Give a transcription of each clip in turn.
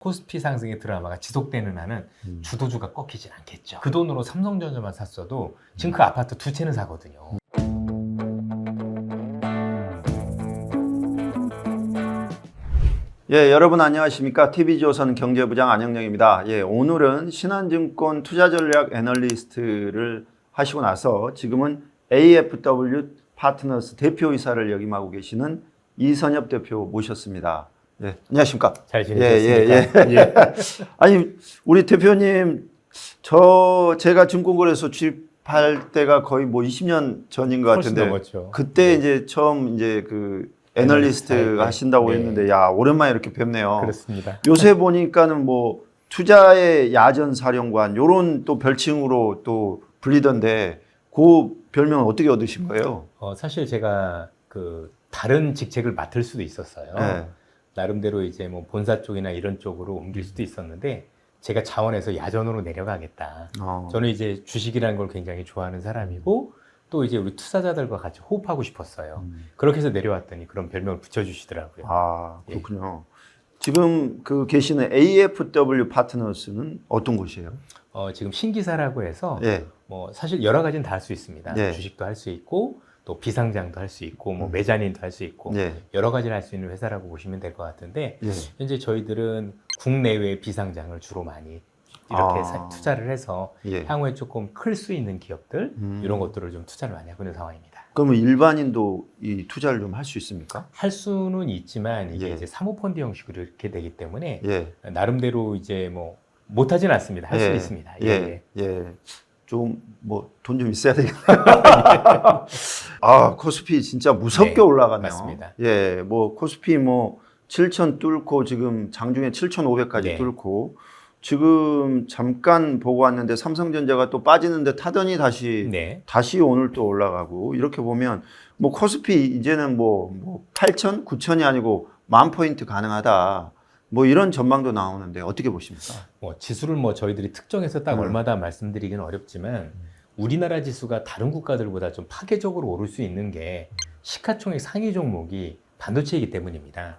코스피 상승의 드라마가 지속되는 한은 주도주가 꺾이진 않겠죠. 그 돈으로 삼성전자만 샀어도 지금 그 아파트 두 채는 사거든요. 예, 여러분 안녕하십니까? TV조선 경제부장 안영영입니다. 예, 오늘은 신한증권 투자전략 애널리스트를 하시고 나서 지금은 AFW 파트너스 대표이사를 역임하고 계시는 이선엽 대표 모셨습니다. 예, 안녕하십니까? 잘 지내셨습니까? 예. 아니, 우리 대표님, 제가 증권거래소 주입할 때가 거의 뭐 20년 전인 것 훨씬 같은데, 넘었죠. 그때 이제 처음 이제 그 애널리스트 네. 하신다고 네. 했는데, 야, 오랜만에 이렇게 뵙네요. 그렇습니다. 요새 보니까는 뭐 투자의 야전 사령관 요런 또 별칭으로 또 불리던데, 그 별명 어떻게 얻으신 거예요? 사실 제가 그 다른 직책을 맡을 수도 있었어요. 네. 나름대로 이제 뭐 본사 쪽이나 이런 쪽으로 옮길 수도 있었는데 제가 자원에서 야전으로 내려가겠다. 저는 이제 주식이라는 걸 굉장히 좋아하는 사람이고 또 이제 우리 투자자들과 같이 호흡하고 싶었어요. 그렇게 해서 내려왔더니 그런 별명을 붙여주시더라고요. 아, 그렇군요. 지금 그 계시는 AFW 파트너스는 어떤 곳이에요? 지금 신기사라고 해서 예. 뭐 사실 여러 가지는 다 할 수 있습니다. 네. 주식도 할 수 있고 또 비상장도 할 수 있고 뭐 매자닌도 할 수 있고 예. 여러 가지를 할 수 있는 회사라고 보시면 될 것 같은데 예. 현재 저희들은 국내외 비상장을 주로 많이 이렇게 투자를 해서 예. 향후에 조금 클 수 있는 기업들 이런 것들을 좀 투자를 많이 하고 있는 상황입니다. 그러면 일반인도 이 투자를 좀 할 수 있습니까? 할 수는 있지만 이게 예. 이제 사모펀드 형식으로 이렇게 되기 때문에 예. 나름대로 이제 뭐 못하진 않습니다. 할 수 있습니다. 예. 좀 뭐 돈 좀 있어야 되겠네. 아, 코스피 진짜 무섭게 네, 올라가네요. 맞습니다. 예, 뭐 코스피 뭐 7,000 뚫고 지금 장중에 7,500까지 네. 뚫고 지금 잠깐 보고 왔는데 삼성전자가 또 빠지는데 타더니 다시 오늘 또 올라가고 이렇게 보면 뭐 코스피 이제는 뭐 8,000, 9,000이 아니고 10,000포인트 가능하다. 뭐 이런 전망도 나오는데 어떻게 보십니까? 뭐 지수를 뭐 저희들이 특정해서 딱 얼마다 말씀드리기는 어렵지만 우리나라 지수가 다른 국가들보다 좀 파괴적으로 오를 수 있는 게 시가총액 상위 종목이 반도체이기 때문입니다.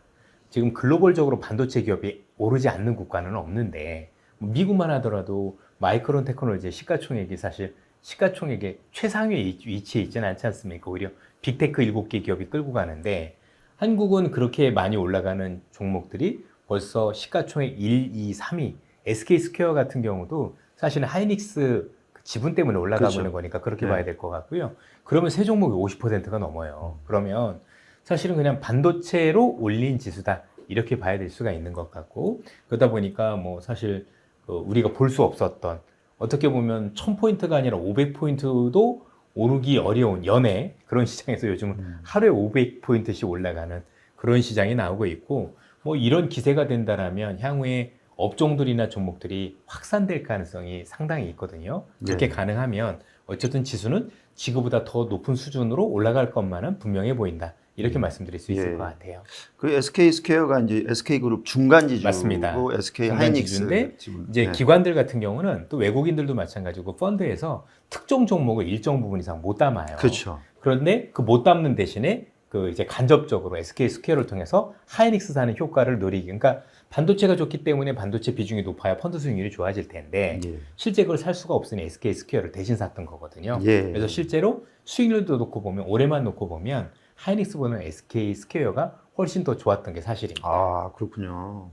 지금 글로벌적으로 반도체 기업이 오르지 않는 국가는 없는데 미국만 하더라도 마이크론 테크놀로지의 시가총액이 사실 시가총액의 최상위에 위치해 있지는 않지 않습니까? 오히려 빅테크 7개 기업이 끌고 가는데 한국은 그렇게 많이 올라가는 종목들이 벌써 시가총액 1, 2, 3위 SK스퀘어 같은 경우도 사실은 하이닉스 지분 때문에 올라가고 그렇죠. 있는 거니까 그렇게 네. 봐야 될 것 같고요. 그러면 세 종목이 50%가 넘어요. 그러면 사실은 그냥 반도체로 올린 지수다 이렇게 봐야 될 수가 있는 것 같고 그러다 보니까 뭐 사실 우리가 볼 수 없었던 어떻게 보면 1000포인트가 아니라 500포인트도 오르기 어려운 연애 그런 시장에서 요즘은 하루에 500포인트씩 올라가는 그런 시장이 나오고 있고 뭐 이런 기세가 된다라면 향후에 업종들이나 종목들이 확산될 가능성이 상당히 있거든요. 그렇게 네. 가능하면 어쨌든 지수는 지금보다 더 높은 수준으로 올라갈 것만은 분명해 보인다. 이렇게 말씀드릴 수 있을 예. 것 같아요. 그 SK스퀘어가 이제 SK그룹 중간 지주고 맞습니다. SK 중간 하이닉스 지주인데 지분. 이제 네. 기관들 같은 경우는 또 외국인들도 마찬가지고 펀드에서 특정 종목을 일정 부분 이상 못 담아요. 그렇죠. 그런데 그 못 담는 대신에 그 이제 간접적으로 SK스퀘어를 통해서 하이닉스 사는 효과를 노리기. 그러니까 반도체가 좋기 때문에 반도체 비중이 높아야 펀드 수익률이 좋아질 텐데 예. 실제 그걸 살 수가 없으니 SK스퀘어를 대신 샀던 거거든요. 예. 그래서 실제로 수익률도 놓고 보면 올해만 놓고 보면 하이닉스보다는 SK스퀘어가 훨씬 더 좋았던 게 사실입니다. 아, 그렇군요.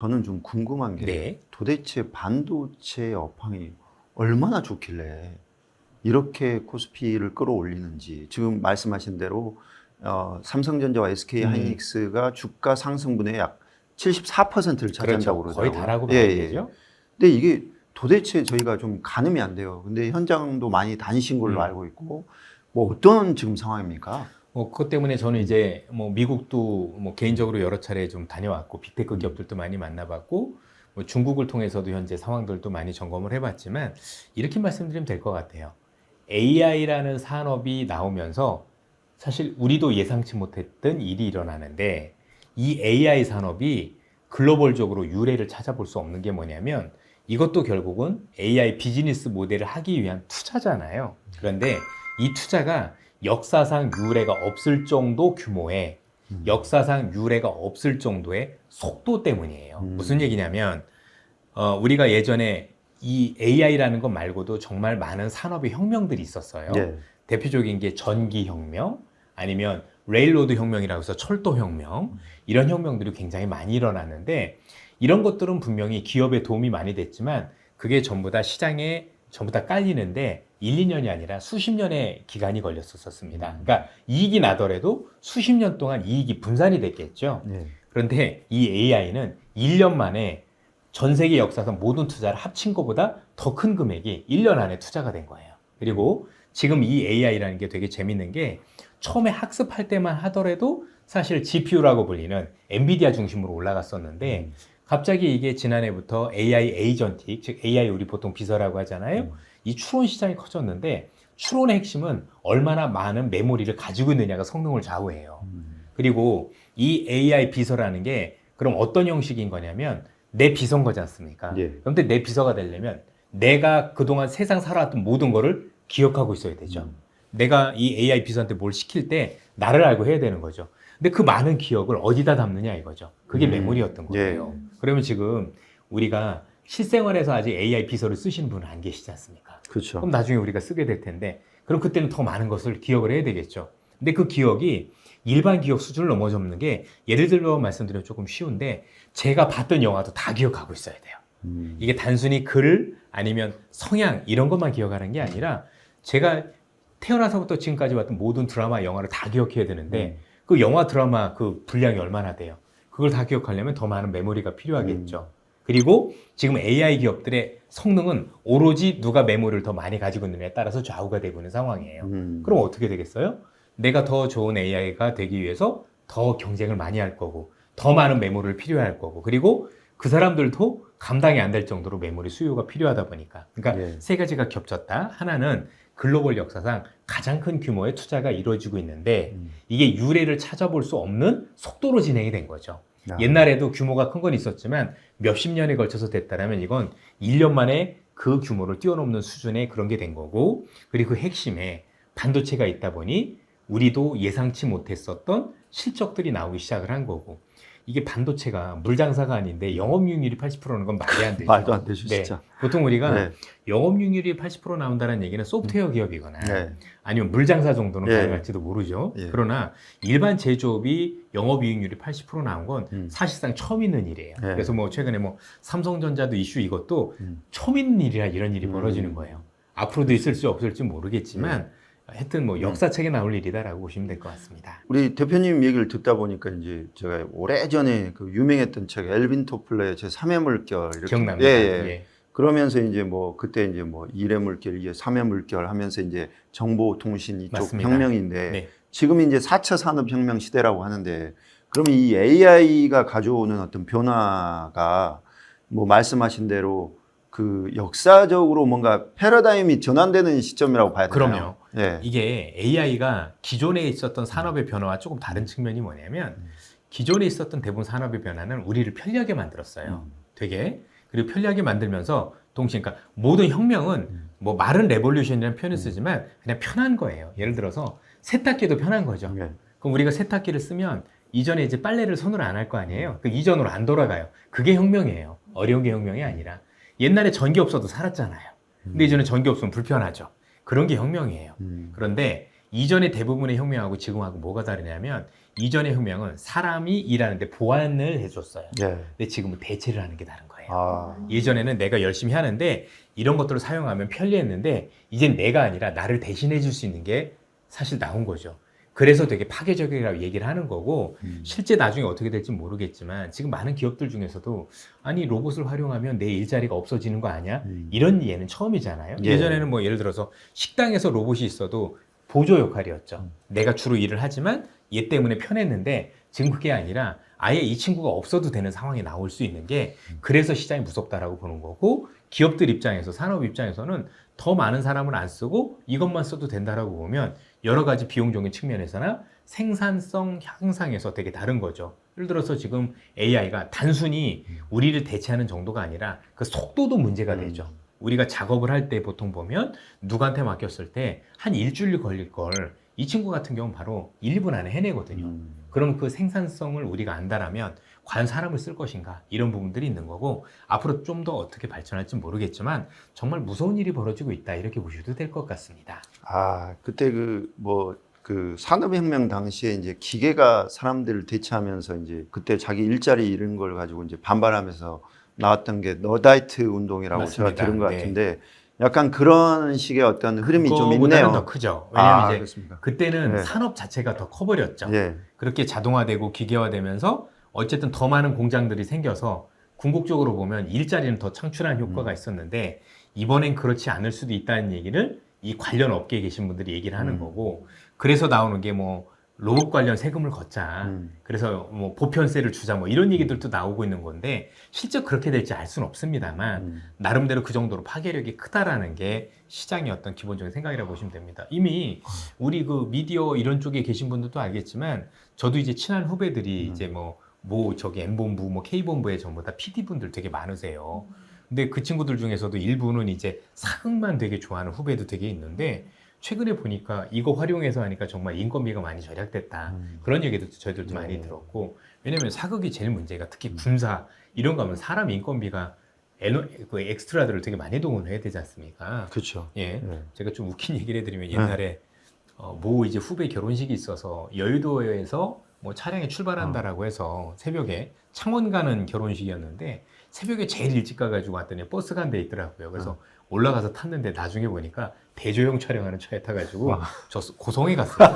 저는 좀 궁금한 게 네. 도대체 반도체 업황이 얼마나 좋길래 이렇게 코스피를 끌어올리는지 지금 말씀하신 대로 삼성전자와 SK 하이닉스가 주가 상승분의 약 74%를 차지한다고 그렇죠. 그러더라고요. 거의 다라고 봐야 되죠. 근데 이게 도대체 저희가 좀 가늠이 안 돼요. 근데 현장도 많이 다니신 걸로 알고 있고 뭐 어떤 지금 상황입니까? 그것 때문에 저는 이제 뭐 미국도 뭐 개인적으로 여러 차례 좀 다녀왔고 빅테크 기업들도 많이 만나봤고 뭐 중국을 통해서도 현재 상황들도 많이 점검을 해봤지만 이렇게 말씀드리면 될 것 같아요. AI라는 산업이 나오면서 사실 우리도 예상치 못했던 일이 일어나는데 이 AI 산업이 글로벌적으로 유례를 찾아볼 수 없는 게 뭐냐면 이것도 결국은 AI 비즈니스 모델을 하기 위한 투자잖아요. 그런데 이 투자가 역사상 유례가 없을 정도 규모의 역사상 유례가 없을 정도의 속도 때문이에요. 무슨 얘기냐면 우리가 예전에 이 AI라는 것 말고도 정말 많은 산업의 혁명들이 있었어요. 네. 대표적인 게 전기혁명, 아니면 레일로드 혁명이라고 해서 철도혁명, 이런 혁명들이 굉장히 많이 일어났는데, 이런 것들은 분명히 기업에 도움이 많이 됐지만 그게 전부 다 시장에 전부 다 깔리는데 1, 2년이 아니라 수십 년의 기간이 걸렸었습니다. 그러니까 이익이 나더라도 수십 년 동안 이익이 분산이 됐겠죠. 네. 그런데 이 AI는 1년 만에 전 세계 역사상 모든 투자를 합친 것보다 더 큰 금액이 1년 안에 투자가 된 거예요. 그리고 지금 이 AI라는 게 되게 재밌는 게, 처음에 학습할 때만 하더라도 사실 GPU라고 불리는 엔비디아 중심으로 올라갔었는데 갑자기 이게 지난해부터 AI 에이전틱, 즉 AI 우리 보통 비서라고 하잖아요. 이 추론 시장이 커졌는데, 추론의 핵심은 얼마나 많은 메모리를 가지고 있느냐가 성능을 좌우해요. 그리고 이 AI 비서라는 게 그럼 어떤 형식인 거냐면 내 비서인 거지 않습니까? 예. 그런데 내 비서가 되려면 내가 그동안 세상 살아왔던 모든 거를 기억하고 있어야 되죠. 내가 이 AI 비서한테 뭘 시킬 때 나를 알고 해야 되는 거죠. 근데 그 많은 기억을 어디다 담느냐 이거죠. 그게 메모리였던 거예요. 그러면 지금 우리가 실생활에서 아직 AI 비서를 쓰시는 분은 안 계시지 않습니까? 그렇죠. 그럼 나중에 우리가 쓰게 될 텐데, 그럼 그때는 더 많은 것을 기억을 해야 되겠죠. 근데 그 기억이 일반 기억 수준을 넘어서는 게, 예를 들어 말씀드리면 조금 쉬운데, 제가 봤던 영화도 다 기억하고 있어야 돼요. 이게 단순히 글 아니면 성향 이런 것만 기억하는 게 아니라, 제가 태어나서부터 지금까지 봤던 모든 드라마, 영화를 다 기억해야 되는데 그 영화, 드라마 그 분량이 얼마나 돼요? 그걸 다 기억하려면 더 많은 메모리가 필요하겠죠. 그리고 지금 AI 기업들의 성능은 오로지 누가 메모리를 더 많이 가지고 있느냐에 따라서 좌우가 되고 있는 상황이에요. 그럼 어떻게 되겠어요? 내가 더 좋은 AI가 되기 위해서 더 경쟁을 많이 할 거고, 더 많은 메모리를 필요할 거고, 그리고 그 사람들도 감당이 안 될 정도로 메모리 수요가 필요하다 보니까. 그러니까 세 가지가 겹쳤다. 하나는 글로벌 역사상 가장 큰 규모의 투자가 이루어지고 있는데 이게 유례를 찾아볼 수 없는 속도로 진행이 된 거죠. 옛날에도 규모가 큰 건 있었지만 몇십 년에 걸쳐서 됐다면 이건 1년 만에 그 규모를 뛰어넘는 수준의 그런 게 된 거고, 그리고 그 핵심에 반도체가 있다 보니 우리도 예상치 못했었던 실적들이 나오기 시작을 한 거고, 이게 반도체가 물장사가 아닌데 영업이익률이 80%는 건 말이 안 되죠. 말도 안 되죠, 진짜. 보통 우리가 영업이익률이 80% 나온다는 얘기는 소프트웨어 기업이거나 아니면 물장사 정도는 가능할지도 모르죠. 그러나 일반 제조업이 영업이익률이 80% 나온 건 사실상 처음 있는 일이에요. 그래서 뭐 최근에 뭐 삼성전자도 이슈, 이것도 처음 있는 일이라 이런 일이 벌어지는 거예요. 앞으로도 있을지 없을지 모르겠지만 하여튼 뭐 역사책에 나올 일이다라고 보시면 될 것 같습니다. 우리 대표님 얘기를 듣다 보니까 이제 제가 오래전에 그 유명했던 책 엘빈 토플러의 제 3의 물결 이렇게 기억납니다. 예. 그러면서 이제 뭐 그때 이제 뭐 1의 물결, 이게 3의 물결 하면서 이제 정보통신 이쪽 맞습니다. 혁명인데 지금 이제 4차 산업혁명 시대라고 하는데, 그러면 이 AI가 가져오는 어떤 변화가 뭐 말씀하신 대로 그 역사적으로 뭔가 패러다임이 전환되는 시점이라고 봐야 되나요? 그럼요. 이게 AI가 기존에 있었던 산업의 변화와 조금 다른 측면이 뭐냐면, 기존에 있었던 대부분 산업의 변화는 우리를 편리하게 만들었어요. 되게. 그리고 편리하게 만들면서 동시에, 그러니까 모든 혁명은 뭐 말은 레볼루션이라는 표현을 쓰지만 그냥 편한 거예요. 예를 들어서 세탁기도 편한 거죠. 그럼 우리가 세탁기를 쓰면 이전에 이제 빨래를 손으로 안 할 거 아니에요. 그 이전으로 안 돌아가요. 그게 혁명이에요. 어려운 게 혁명이 아니라. 옛날에 전기 없어도 살았잖아요. 근데 이제는 전기 없으면 불편하죠. 그런 게 혁명이에요. 그런데 이전의 대부분의 혁명하고 지금하고 뭐가 다르냐면, 이전의 혁명은 사람이 일하는데 보완을 해줬어요. 근데 지금은 대체를 하는 게 다른 거예요. 예전에는 내가 열심히 하는데 이런 것들을 사용하면 편리했는데, 이젠 내가 아니라 나를 대신해 줄 수 있는 게 사실 나온 거죠. 그래서 되게 파괴적이라고 얘기를 하는 거고, 실제 나중에 어떻게 될지 모르겠지만 지금 많은 기업들 중에서도 아니 로봇을 활용하면 내 일자리가 없어지는 거 아니야? 이런 예는 처음이잖아요. 예전에는 뭐 예를 들어서 식당에서 로봇이 있어도 보조 역할이었죠. 내가 주로 일을 하지만 얘 때문에 편했는데, 지금 그게 아니라 아예 이 친구가 없어도 되는 상황이 나올 수 있는 게, 그래서 시장이 무섭다라고 보는 거고, 기업들 입장에서, 산업 입장에서는 더 많은 사람을 안 쓰고 이것만 써도 된다라고 보면 여러 가지 비용적인 측면에서나 생산성 향상에서 되게 다른 거죠. 예를 들어서 지금 AI가 단순히 우리를 대체하는 정도가 아니라 그 속도도 문제가 되죠. 우리가 작업을 할 때 보통 보면 누구한테 맡겼을 때 한 일주일 걸릴 걸 이 친구 같은 경우는 바로 1분 안에 해내거든요. 그럼 그 생산성을 우리가 안다라면 과연 사람을 쓸 것인가 이런 부분들이 있는 거고 앞으로 좀 더 어떻게 발전할지 모르겠지만 정말 무서운 일이 벌어지고 있다 이렇게 보셔도 될 것 같습니다. 그때 그 산업혁명 당시에 이제 기계가 사람들을 대체하면서 이제 그때 자기 일자리 이런 걸 가지고 이제 반발하면서 나왔던 게 너다이트 운동이라고 맞습니다. 제가 들은 것 네. 같은데 약간 그런 식의 어떤 흐름이 좀 있네요. 더 크죠. 왜냐하면 이제 그렇습니다. 그때는 네. 산업 자체가 더 커버렸죠. 예. 그렇게 자동화되고 기계화되면서 어쨌든 더 많은 공장들이 생겨서 궁극적으로 보면 일자리는 더 창출하는 효과가 있었는데 이번엔 그렇지 않을 수도 있다는 얘기를 이 관련 업계에 계신 분들이 얘기를 하는 거고 그래서 나오는 게 뭐 로봇 관련 세금을 걷자 그래서 뭐 보편세를 주자 뭐 이런 얘기들도 나오고 있는 건데 실제 그렇게 될지 알 수는 없습니다만 나름대로 그 정도로 파괴력이 크다라는 게 시장의 어떤 기본적인 생각이라고 보시면 됩니다. 이미 우리 그 미디어 이런 쪽에 계신 분들도 알겠지만 저도 이제 친한 후배들이 이제 저기 M본부, 뭐 K본부에 전부 다 PD분들 되게 많으세요. 근데 그 친구들 중에서도 일부는 이제 사극만 되게 좋아하는 후배도 되게 있는데 최근에 보니까 이거 활용해서 하니까 정말 인건비가 많이 절약됐다. 그런 얘기도 저희들도 많이 들었고 왜냐면 사극이 제일 문제가 특히 군사 이런 거 하면 사람 인건비가 그 엑스트라들을 되게 많이 동원해야 되지 않습니까? 그렇죠. 예. 제가 좀 웃긴 얘기를 해드리면 옛날에 뭐 이제 후배 결혼식이 있어서 여의도에서 뭐 차량이 출발한다라고 해서 새벽에 창원 가는 결혼식이었는데 새벽에 제일 일찍 가가지고 왔더니 버스가 한 대 있더라고요. 그래서 올라가서 탔는데 나중에 보니까 대조영 촬영하는 차에 타가지고 저 고성에 갔어요.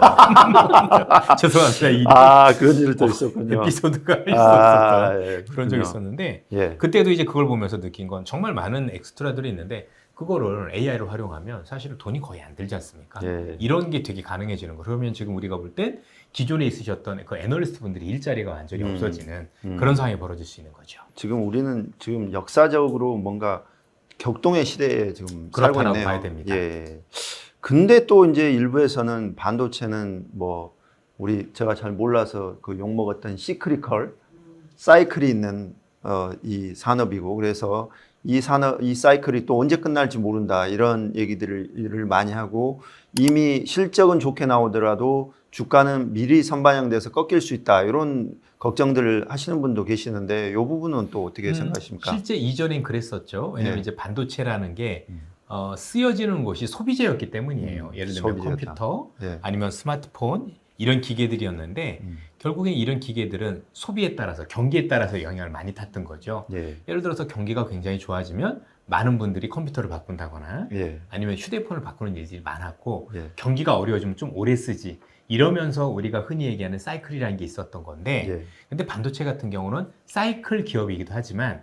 죄송합니다. 그런 일도 있었군요. 에피소드가 있었던 예, 그런 적이 그렇군요. 있었는데 예. 그때도 이제 그걸 보면서 느낀 건 정말 많은 엑스트라들이 있는데 그거를 AI를 활용하면 사실은 돈이 거의 안 들지 않습니까? 예. 이런 게 되게 가능해지는 거. 그러면 지금 우리가 볼 땐 기존에 있으셨던 그 애널리스트 분들이 일자리가 완전히 없어지는 그런 상황이 벌어질 수 있는 거죠. 지금 우리는 지금 역사적으로 뭔가 격동의 시대에 지금 살고 그렇다고 있네요. 봐야 됩니다. 예. 근데 또 이제 일부에서는 반도체는 뭐 제가 잘 몰라서 그 욕 먹었던 시크리컬 사이클이 있는 이 산업이고 그래서 이 사이클이 또 언제 끝날지 모른다 이런 얘기들을 많이 하고 이미 실적은 좋게 나오더라도 주가는 미리 선반영돼서 꺾일 수 있다 이런 걱정들을 하시는 분도 계시는데 이 부분은 또 어떻게 생각하십니까? 실제 이전엔 그랬었죠. 왜냐하면 네. 이제 반도체라는 게 쓰여지는 곳이 소비재였기 때문이에요. 예를 들면 소비재다. 컴퓨터 네. 아니면 스마트폰 이런 기계들이었는데 결국엔 이런 기계들은 소비에 따라서 경기에 따라서 영향을 많이 탔던 거죠. 예. 예를 들어서 경기가 굉장히 좋아지면 많은 분들이 컴퓨터를 바꾼다거나 예. 아니면 휴대폰을 바꾸는 일들이 많았고 예. 경기가 어려워지면 좀 오래 쓰지 이러면서 우리가 흔히 얘기하는 사이클이라는 게 있었던 건데 예. 근데 반도체 같은 경우는 사이클 기업이기도 하지만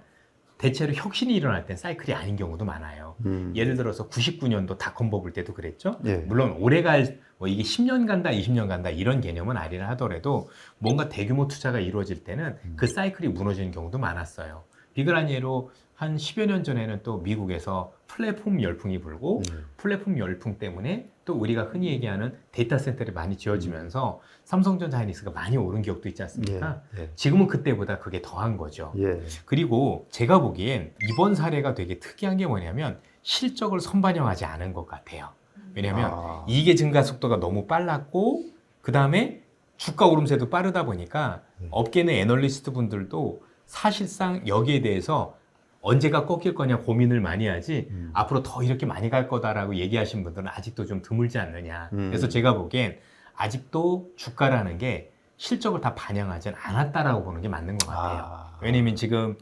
대체로 혁신이 일어날 땐 사이클이 아닌 경우도 많아요. 예를 들어서 99년도 닷컴 버블 때도 그랬죠. 예. 물론 뭐 이게 10년 간다, 20년 간다 이런 개념은 아니라 하더라도 뭔가 대규모 투자가 이루어질 때는 그 사이클이 무너지는 경우도 많았어요. 비근한 예로 한 10여 년 전에는 또 미국에서 플랫폼 열풍이 불고 플랫폼 열풍 때문에 또 우리가 흔히 얘기하는 데이터 센터들이 많이 지어지면서 삼성전자 하이닉스가 많이 오른 기억도 있지 않습니까? 예. 지금은 그때보다 그게 더한 거죠. 예. 그리고 제가 보기엔 이번 사례가 되게 특이한 게 뭐냐면 실적을 선반영하지 않은 것 같아요. 왜냐하면 이익의 증가 속도가 너무 빨랐고 그 다음에 주가 오름세도 빠르다 보니까 업계 내 애널리스트 분들도 사실상 여기에 대해서 언제가 꺾일 거냐 고민을 많이 하지 앞으로 더 이렇게 많이 갈 거다라고 얘기하신 분들은 아직도 좀 드물지 않느냐. 그래서 제가 보기엔 아직도 주가라는 게 실적을 다 반영하진 않았다라고 보는 게 맞는 것 같아요. 왜냐면 지금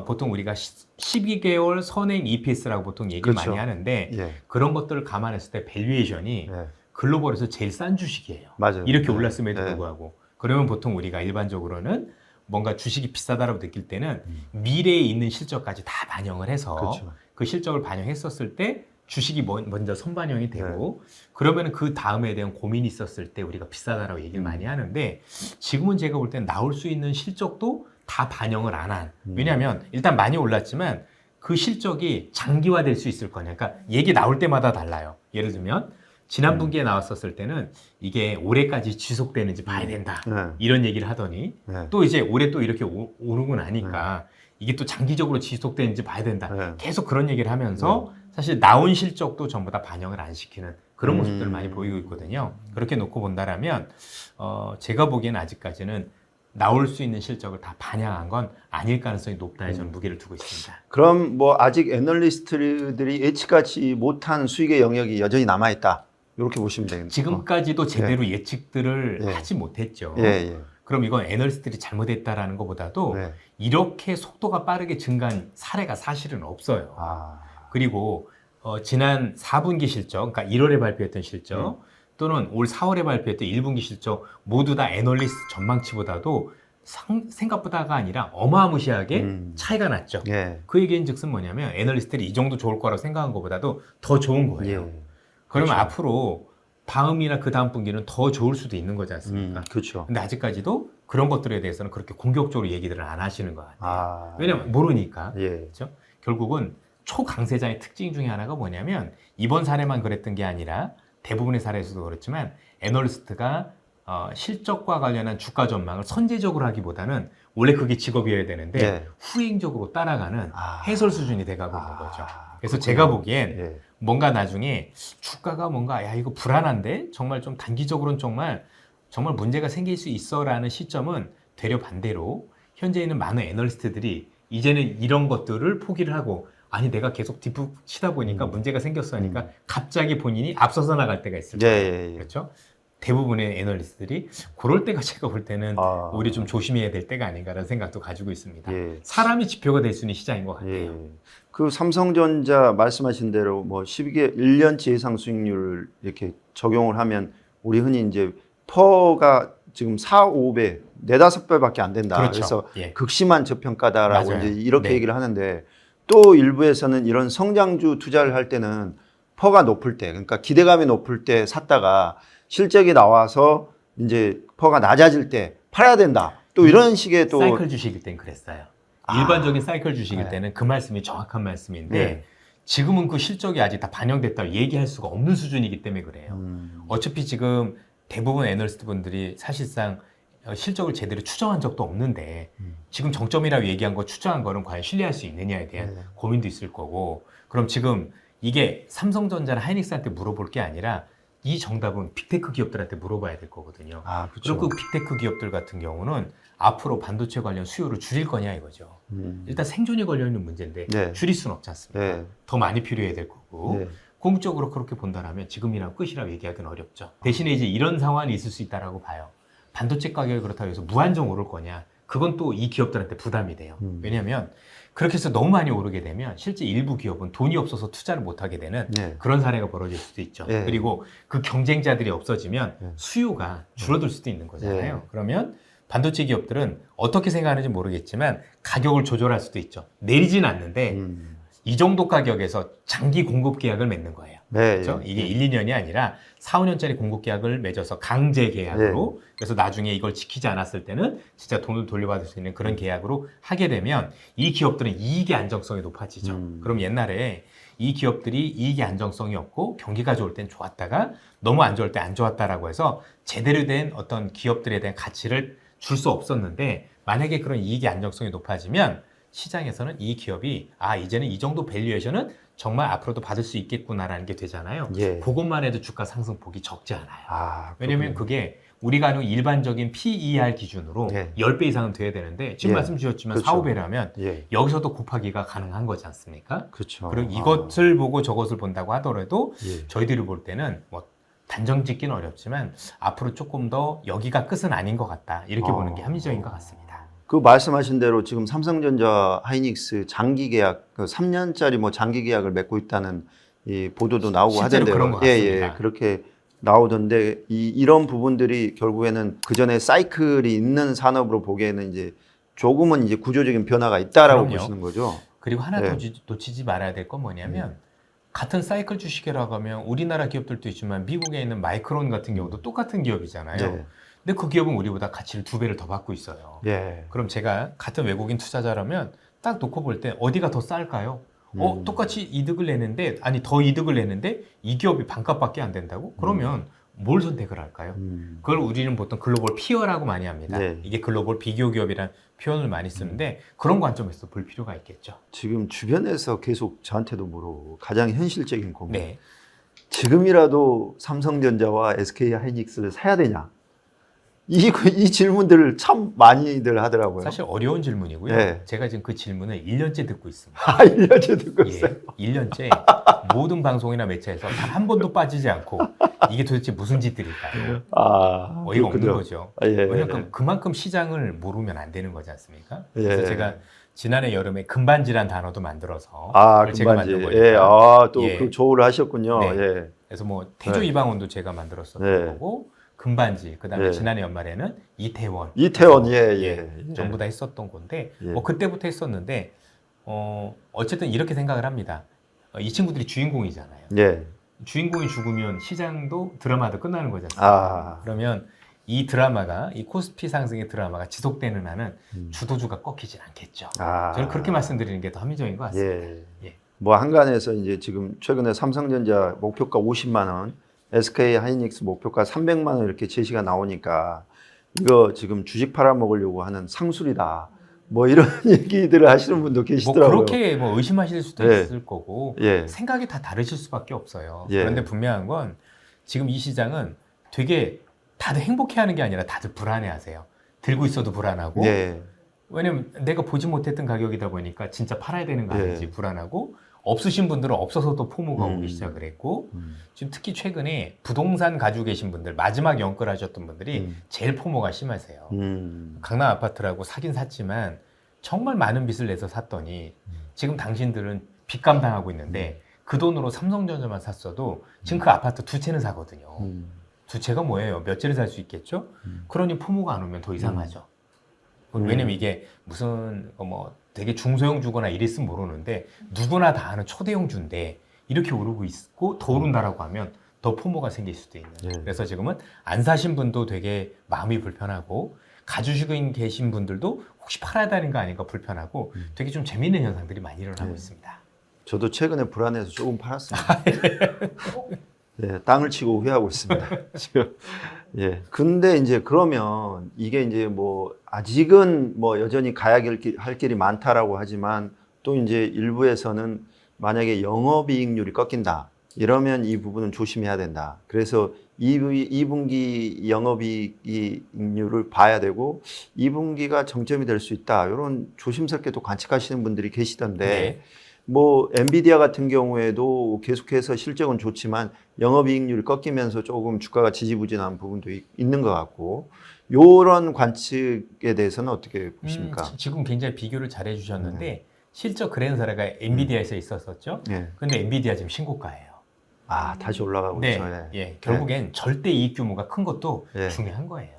보통 우리가 12개월 선행 EPS라고 보통 얘기를 그렇죠. 많이 하는데 예. 그런 것들을 감안했을 때 밸류에이션이 예. 글로벌에서 제일 싼 주식이에요. 맞아요. 이렇게 네. 올랐음에도 네. 불구하고. 그러면 보통 우리가 일반적으로는 뭔가 주식이 비싸다라고 느낄 때는 미래에 있는 실적까지 다 반영을 해서 그렇죠. 그 실적을 반영했었을 때 주식이 먼저 선반영이 되고 그러면 그 다음에 대한 고민이 있었을 때 우리가 비싸다라고 얘기를 많이 하는데 지금은 제가 볼 땐 나올 수 있는 실적도 다 반영을 안 한. 왜냐하면 일단 많이 올랐지만 그 실적이 장기화될 수 있을 거냐. 그러니까 얘기 나올 때마다 달라요. 예를 들면 지난 분기에 나왔었을 때는 이게 올해까지 지속되는지 봐야 된다. 이런 얘기를 하더니 또 이제 올해 또 이렇게 오르고 나니까 이게 또 장기적으로 지속되는지 봐야 된다. 계속 그런 얘기를 하면서 사실 나온 실적도 전부 다 반영을 안 시키는 그런 모습들을 많이 보이고 있거든요. 그렇게 놓고 본다라면 제가 보기에는 아직까지는 나올 수 있는 실적을 다 반영한 건 아닐 가능성이 높다에 저는 무게를 두고 있습니다. 그럼 뭐 아직 애널리스트들이 예측하지 못한 수익의 영역이 여전히 남아있다. 이렇게 보시면 되겠네요. 지금까지도 제대로 예측들을 예. 하지 못했죠. 예, 예. 그럼 이건 애널리스트들이 잘못했다라는 것보다도 네. 이렇게 속도가 빠르게 증가한 사례가 사실은 없어요. 아, 그리고 지난 4분기 실적, 그러니까 1월에 발표했던 실적 또는 올 4월에 발표했던 1분기 실적 모두 다 애널리스트 전망치보다도 생각보다가 아니라 어마무시하게 차이가 났죠. 예. 그 얘기인즉슨 뭐냐면 애널리스트들이 이 정도 좋을 거라고 생각한 것보다도 더 좋은 거예요. 예. 그러면 그렇죠. 앞으로 다음이나 그 다음 분기는 더 좋을 수도 있는 거지 않습니까? 그렇죠. 근데 아직까지도 그런 것들에 대해서는 그렇게 공격적으로 얘기들을 안 하시는 것 같아요. 아, 왜냐면 모르니까. 예. 그렇죠? 결국은 초강세장의 특징 중에 하나가 뭐냐면 이번 사례만 그랬던 게 아니라 대부분의 사례에서도 그렇지만 애널리스트가 실적과 관련한 주가 전망을 선제적으로 하기보다는 원래 그게 직업이어야 되는데 예. 후행적으로 따라가는 아. 해설 수준이 돼가고 있는 거죠. 그래서 그렇군요. 제가 보기엔 예. 뭔가 나중에 주가가 뭔가 야 이거 불안한데 정말 좀 단기적으로는 정말 문제가 생길 수 있어라는 시점은 되려 반대로 현재 있는 많은 애널리스트들이 이제는 이런 것들을 포기를 하고 아니 내가 계속 뒷북 치다 보니까 문제가 생겼어 하니까 갑자기 본인이 앞서서 나갈 때가 있을 예, 거예요. 예, 예. 그렇죠? 대부분의 애널리스트들이 그럴 때가 제가 볼 때는 아. 오히려 좀 조심해야 될 때가 아닌가라는 생각도 가지고 있습니다. 예. 사람이 지표가 될 수 있는 시장인 것 같아요. 예. 그 삼성전자 말씀하신 대로 뭐 12개 1년치 예상 수익률을 이렇게 적용을 하면 우리 흔히 이제 퍼가 지금 4, 5배, 4, 5배밖에 안 된다. 그렇죠. 그래서 예. 극심한 저평가다라고 맞아요. 이제 이렇게 네. 얘기를 하는데 또 일부에서는 이런 성장주 투자를 할 때는 퍼가 높을 때, 그러니까 기대감이 높을 때 샀다가 실적이 나와서 이제 퍼가 낮아질 때 팔아야 된다. 또 이런 식의 또 사이클 주식일 땐 그랬어요. 일반적인 사이클 주식일 때는 그 말씀이 정확한 말씀인데 네. 지금은 그 실적이 아직 다 반영됐다고 얘기할 수가 없는 수준이기 때문에 그래요. 어차피 지금 대부분 애널리스트 분들이 사실상 실적을 제대로 추정한 적도 없는데 지금 정점이라고 얘기한 거 추정한 거는 과연 신뢰할 수 있느냐에 대한 고민도 있을 거고 그럼 지금 이게 삼성전자나 하이닉스한테 물어볼 게 아니라 이 정답은 빅테크 기업들한테 물어봐야 될 거거든요. 아, 그렇죠. 그리고 그 빅테크 기업들 같은 경우는 앞으로 반도체 관련 수요를 줄일 거냐 이거죠. 일단 생존이 걸려있는 문제인데 네. 줄일 수는 없지 않습니까? 네. 더 많이 필요해야 될 거고 네. 궁극적으로 그렇게 본다면 지금이라고 끝이라고 얘기하기는 어렵죠. 대신에 이제 이런 상황이 있을 수 있다라고 봐요. 반도체 가격이 그렇다고 해서 무한정 오를 거냐? 그건 또 이 기업들한테 부담이 돼요. 왜냐하면 그렇게 해서 너무 많이 오르게 되면 실제 일부 기업은 돈이 없어서 투자를 못하게 되는 네. 그런 사례가 벌어질 수도 있죠. 네. 그리고 그 경쟁자들이 없어지면 네. 수요가 줄어들 수도 있는 거잖아요. 네. 그러면 반도체 기업들은 어떻게 생각하는지 모르겠지만 가격을 조절할 수도 있죠. 내리진 않는데 이 정도 가격에서 장기 공급 계약을 맺는 거예요. 네. 그렇죠? 이게 1, 2년이 아니라 4, 5년짜리 공급 계약을 맺어서 강제 계약으로 그래서 나중에 이걸 지키지 않았을 때는 진짜 돈을 돌려받을 수 있는 그런 계약으로 하게 되면 이 기업들은 이익의 안정성이 높아지죠. 그럼 옛날에 이 기업들이 이익의 안정성이 없고 경기가 좋을 땐 좋았다가 너무 안 좋을 때 안 좋았다라고 해서 제대로 된 어떤 기업들에 대한 가치를 줄 수 없었는데 만약에 그런 이익의 안정성이 높아지면 시장에서는 이 기업이 이제는 이 정도 밸류에이션은 정말 앞으로도 받을 수 있겠구나라는 게 되잖아요. 예. 그것만 해도 주가 상승폭이 적지 않아요. 아, 왜냐면 그게 우리가 아는 일반적인 PER 기준으로 예. 10배 이상은 돼야 되는데 지금 예. 말씀 주셨지만 그렇죠. 4, 5배라면 예. 여기서도 곱하기가 가능한 거지 않습니까? 그렇죠. 그리고 이것을 보고 저것을 본다고 하더라도 예. 저희들이 볼 때는 뭐 단정 짓기는 어렵지만 앞으로 조금 더 여기가 끝은 아닌 것 같다. 이렇게 보는 게 합리적인 것 같습니다. 그 말씀하신 대로 지금 삼성전자 하이닉스 장기 계약, 그 3년짜리 뭐 장기 계약을 맺고 있다는 이 보도도 나오고 실제로 하던데요. 그런 것 같습니다. 그렇게 나오던데 이런 부분들이 결국에는 그 전에 사이클이 있는 산업으로 보기에는 이제 조금은 이제 구조적인 변화가 있다라고 그럼요. 보시는 거죠. 그리고 하나 네. 놓치지 말아야 될 건 뭐냐면 같은 사이클 주식이라고 하면 우리나라 기업들도 있지만 미국에 있는 마이크론 같은 경우도 똑같은 기업이잖아요. 네. 근데 그 기업은 우리보다 가치를 2배를 더 받고 있어요. 예. 그럼 제가 같은 외국인 투자자라면 딱 놓고 볼 때 어디가 더 쌀까요? 똑같이 이득을 내는데 더 이득을 내는데 이 기업이 반값밖에 안 된다고? 그러면 뭘 선택을 할까요? 그걸 우리는 보통 글로벌 피어라고 많이 합니다. 네. 이게 글로벌 비교 기업이란 표현을 많이 쓰는데 그런 관점에서 볼 필요가 있겠죠. 지금 주변에서 계속 저한테도 물어보고 가장 현실적인 고민. 네. 지금이라도 삼성전자와 SK 하이닉스를 사야 되냐? 이 질문들을 참 많이들 하더라고요. 사실 어려운 질문이고요. 네. 제가 지금 그 질문을 1년째 듣고 있습니다. 1년째 듣고 있어요. 1년째 모든 방송이나 매체에서 단 한 번도 빠지지 않고 이게 도대체 무슨 짓들일까요? 어이가 없는 거죠. 왜냐하면 그만큼 시장을 모르면 안 되는 거지 않습니까? 그래서 제가 지난해 여름에 금반지란 단어도 만들어서 그걸 제가 만든 거니까. 또 그 조우를 하셨군요. 네. 그래서 뭐 태조 이방원도 제가 만들었었던 거고 금반지, 그다음에 지난해 연말에는 이태원, 전부 다 했었던 건데 뭐 그때부터 했었는데 어쨌든 이렇게 생각을 합니다. 이 친구들이 주인공이잖아요. 주인공이 죽으면 시장도 드라마도 끝나는 거지 않습니까? 그러면 이 드라마가, 이 코스피 상승의 드라마가 지속되는 한은 주도주가 꺾이진 않겠죠. 저는 그렇게 말씀드리는 게 더 합리적인 것 같습니다. 뭐 한간에서 이제 지금 최근에 삼성전자 목표가 50만 원, SK 하이닉스 목표가 300만 원 이렇게 제시가 나오니까 이거 지금 주식 팔아먹으려고 하는 상술이다. 뭐 이런 얘기들을 하시는 분도 계시더라고요. 뭐 그렇게 뭐 의심하실 수도 있을 거고 생각이 다 다르실 수밖에 없어요. 그런데 분명한 건 지금 이 시장은 되게 다들 행복해하는 게 아니라 다들 불안해하세요. 들고 있어도 불안하고 왜냐면 내가 보지 못했던 가격이다 보니까 진짜 팔아야 되는 거 아닌지 불안하고 없으신 분들은 없어서도 포모가 오기 시작을 했고 지금 특히 최근에 부동산 가지고 계신 분들 마지막 연끌 하셨던 분들이 제일 포모가 심하세요. 강남 아파트라고 사긴 샀지만 정말 많은 빚을 내서 샀더니 지금 당신들은 빚 감당하고 있는데 그 돈으로 삼성전자만 샀어도 지금 그 아파트 두 채는 사거든요. 두 채가 뭐예요? 몇 채를 살 수 있겠죠? 그러니 포모가 안 오면 더 이상하죠. 왜냐면 이게 무슨 뭐 되게 중소형 주거나 이랬으면 모르는데 누구나 다 아는 초대형 주인데 이렇게 오르고 있고 더 오른다라고 하면 더 포모가 생길 수도 있는. 그래서 지금은 안 사신 분도 되게 마음이 불편하고 가지고 계신 분들도 혹시 팔아야 되는 거 아닌가 불편하고 되게 좀 재미있는 현상들이 많이 일어나고 있습니다. 저도 최근에 불안해서 조금 팔았습니다. 땅을 치고 후회하고 있습니다. 지금. 근데 이제 그러면 이게 이제 뭐 아직은 뭐 여전히 가야 할 길이 많다라고 하지만 또 이제 일부에서는 만약에 영업이익률이 꺾인다. 이러면 이 부분은 조심해야 된다. 그래서 2분기 영업이익률을 봐야 되고 2분기가 정점이 될 수 있다. 이런 조심스럽게 또 관측하시는 분들이 계시던데 뭐 엔비디아 같은 경우에도 계속해서 실적은 좋지만 영업이익률이 꺾이면서 조금 주가가 지지부진한 부분도 있는 것 같고 이런 관측에 대해서는 어떻게 보십니까? 지금 굉장히 비교를 잘 해주셨는데 실적 그랜사례가 엔비디아에서 있었었죠. 근데 엔비디아 지금 신고가예요. 다시 올라가고 있죠. 결국엔 절대 이익 규모가 큰 것도 중요한 거예요.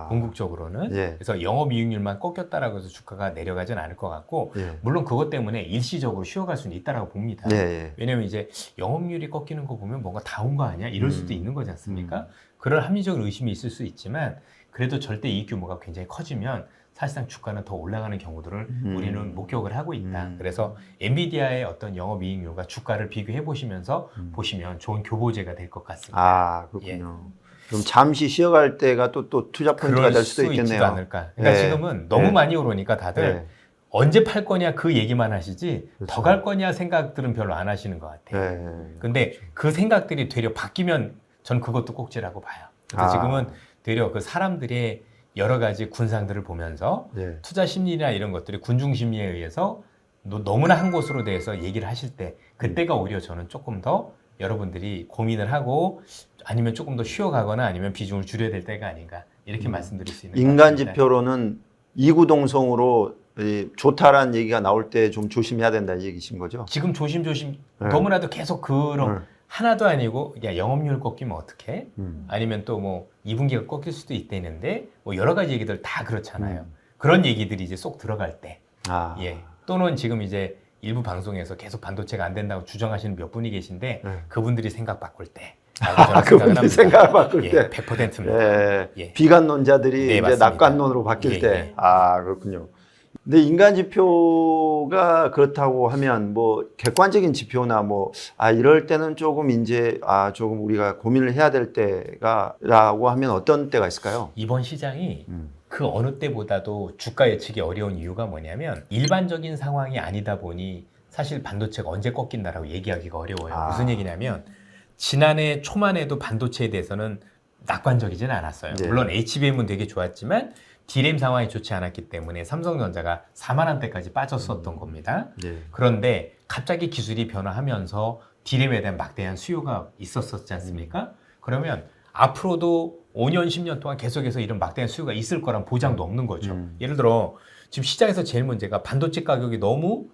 궁극적으로는. 그래서 영업이익률만 꺾였다라고 해서 주가가 내려가진 않을 것 같고 물론 그것 때문에 일시적으로 쉬어갈 수는 있다라고 봅니다. 왜냐면 이제 영업률이 꺾이는 거 보면 뭔가 다 온 거 아니야? 이럴 수도 있는 거지 않습니까? 그런 합리적인 의심이 있을 수 있지만 그래도 절대 이익 규모가 굉장히 커지면 사실상 주가는 더 올라가는 경우들을 우리는 목격을 하고 있다. 그래서 엔비디아의 어떤 영업이익률과 주가를 비교해 보시면서 보시면 좋은 교보제가 될 것 같습니다. 그렇군요. 그럼 잠시 쉬어갈 때가 또 투자 포인트가 될 수도 있겠네요. 있지도 않을까. 그러니까 지금은 너무 많이 오르니까 다들 언제 팔 거냐 그 얘기만 하시지 더 갈 거냐 생각들은 별로 안 하시는 것 같아요. 근데 그 생각들이 되려 바뀌면 전 그것도 꼭지라고 봐요. 그래서 지금은 되려 그 사람들의 여러 가지 군상들을 보면서 투자 심리나 이런 것들이 군중 심리에 의해서 너무나 한 곳으로 대해서 얘기를 하실 때 그때가 오히려 저는 조금 더 여러분들이 고민을 하고 아니면 조금 더 쉬어가거나 아니면 비중을 줄여야 될 때가 아닌가 이렇게 말씀드릴 수 있는 것 같습니다. 인간 지표로는 이구동성으로 좋다라는 얘기가 나올 때 좀 조심해야 된다는 얘기신 거죠? 지금 조심조심 너무나도 계속 그런 하나도 아니고 야 영업률 꺾이면 어떡해? 아니면 또 뭐 2분기가 꺾일 수도 있다는데 뭐 여러 가지 얘기들 다 그렇잖아요. 그런 얘기들이 이제 쏙 들어갈 때 또는 지금 이제 일부 방송에서 계속 반도체가 안 된다고 주장하시는 몇 분이 계신데 그분들이 생각 바꿀 때 그분들이 생각 바꿀 때 100%입니다. 비관론자들이 이제 낙관론으로 바뀔 때 그렇군요. 근데 인간 지표가 그렇다고 하면 뭐 객관적인 지표나 뭐 이럴 때는 조금 이제 조금 우리가 고민을 해야 될 때가라고 하면 어떤 때가 있을까요? 이번 시장이 그 어느 때보다도 주가 예측이 어려운 이유가 뭐냐면 일반적인 상황이 아니다 보니 사실 반도체가 언제 꺾인다라고 얘기하기가 어려워요. 무슨 얘기냐면 지난해 초만 해도 반도체에 대해서는 낙관적이진 않았어요. 네. 물론 HBM은 되게 좋았지만 D램 상황이 좋지 않았기 때문에 삼성전자가 4만 원대까지 빠졌었던 겁니다. 네. 그런데 갑자기 기술이 변화하면서 D램에 대한 막대한 수요가 있었었지 않습니까? 그러면 앞으로도 5년, 10년 동안 계속해서 이런 막대한 수요가 있을 거란 보장도 없는 거죠. 예를 들어 지금 시장에서 제일 문제가 반도체 가격이 너무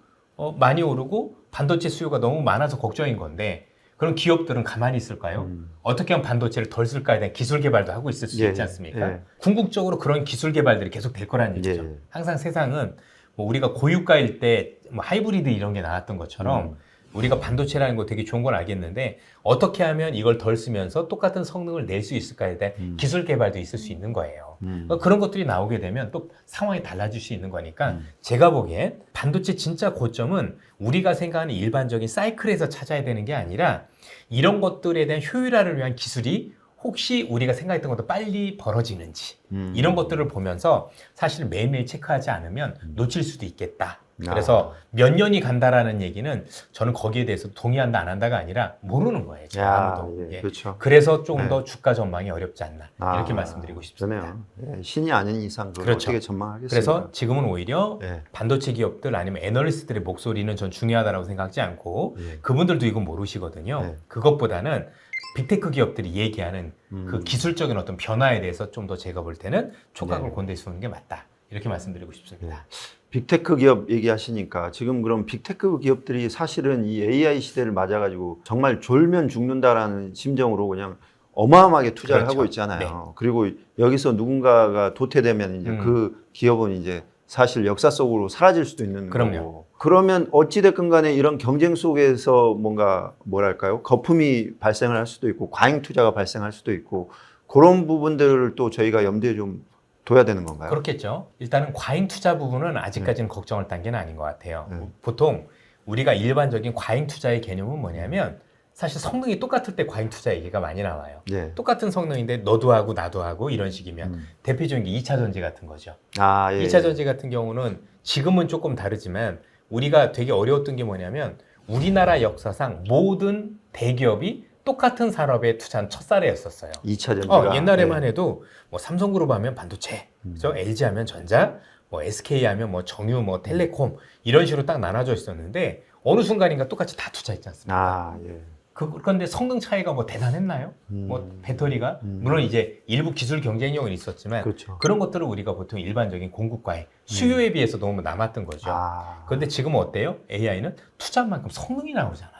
많이 오르고 반도체 수요가 너무 많아서 걱정인 건데 그럼 기업들은 가만히 있을까요? 어떻게 하면 반도체를 덜 쓸까에 대한 기술 개발도 하고 있을 수 예, 있지 않습니까? 예. 궁극적으로 그런 기술 개발들이 계속 될 거라는 얘기죠. 예. 항상 세상은 뭐 우리가 고유가일 때 뭐 하이브리드 이런 게 나왔던 것처럼 우리가 반도체라는 거 되게 좋은 건 알겠는데 어떻게 하면 이걸 덜 쓰면서 똑같은 성능을 낼 수 있을까에 대한 기술 개발도 있을 수 있는 거예요. 그런 것들이 나오게 되면 또 상황이 달라질 수 있는 거니까 제가 보기엔 반도체 진짜 고점은 우리가 생각하는 일반적인 사이클에서 찾아야 되는 게 아니라 이런 것들에 대한 효율화를 위한 기술이 혹시 우리가 생각했던 것도 빨리 벌어지는지 이런 것들을 보면서 사실 매일매일 체크하지 않으면 놓칠 수도 있겠다. 그래서 몇 년이 간다라는 얘기는 저는 거기에 대해서 동의한다 안 한다가 아니라 모르는 거예요. 아무도. 예. 그렇죠. 그래서 좀 더 주가 전망이 어렵지 않나 이렇게 말씀드리고 싶습니다. 그러네요. 예, 신이 아닌 이상 그걸 그렇죠. 어떻게 전망하겠습니까? 그래서 지금은 오히려 예. 반도체 기업들 아니면 애널리스트들의 목소리는 전 중요하다고 생각하지 않고 예. 그분들도 이건 모르시거든요. 네. 그것보다는 빅테크 기업들이 얘기하는 그 기술적인 어떤 변화에 대해서 좀 더 제가 볼 때는 촉각을 네. 곤두세우는 게 맞다. 이렇게 말씀드리고 싶습니다. 빅테크 기업 얘기하시니까 지금 그럼 빅테크 기업들이 사실은 이 AI 시대를 맞아가지고 정말 졸면 죽는다라는 심정으로 그냥 어마어마하게 투자를 그렇죠. 하고 있잖아요. 그리고 여기서 누군가가 도태되면 이제 그 기업은 이제 사실 역사 속으로 사라질 수도 있는 그럼요. 거고. 그러면 어찌됐건 간에 이런 경쟁 속에서 뭔가 뭐랄까요? 거품이 발생을 할 수도 있고 과잉 투자가 발생할 수도 있고 그런 부분들을 또 저희가 염두에 좀 둬야 되는 건가요? 그렇겠죠. 일단은 과잉 투자 부분은 아직까지는 걱정할 단계는 아닌 것 같아요. 네. 보통 우리가 일반적인 과잉 투자의 개념은 뭐냐면 사실 성능이 똑같을 때 과잉 투자 얘기가 많이 나와요. 네. 똑같은 성능인데 너도 하고 나도 하고 이런 식이면 대표적인 게 2차 전지 같은 거죠. 아, 예. 2차 전지 같은 경우는 지금은 조금 다르지만 우리가 되게 어려웠던 게 뭐냐면 우리나라 역사상 모든 대기업이 똑같은 산업에 투자한 첫 사례였었어요. 2차 전지가 옛날에만 해도 뭐 삼성그룹 하면 반도체, 그죠? LG 하면 전자, 뭐 SK 하면 뭐 정유, 뭐 텔레콤 이런 식으로 딱 나눠져 있었는데 어느 순간인가 똑같이 다 투자했지 않습니까? 아, 예. 그런데 성능 차이가 뭐 대단했나요? 뭐 배터리가 물론 이제 일부 기술 경쟁력은 있었지만 그렇죠. 그런 것들을 우리가 보통 일반적인 공급과의 수요에 비해서 너무 남았던 거죠. 아. 그런데 지금은 어때요? AI는 투자한 만큼 성능이 나오잖아요.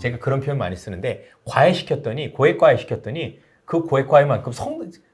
제가 그런 표현 많이 쓰는데 과외시켰더니 고액과외시켰더니 그 고액과외만큼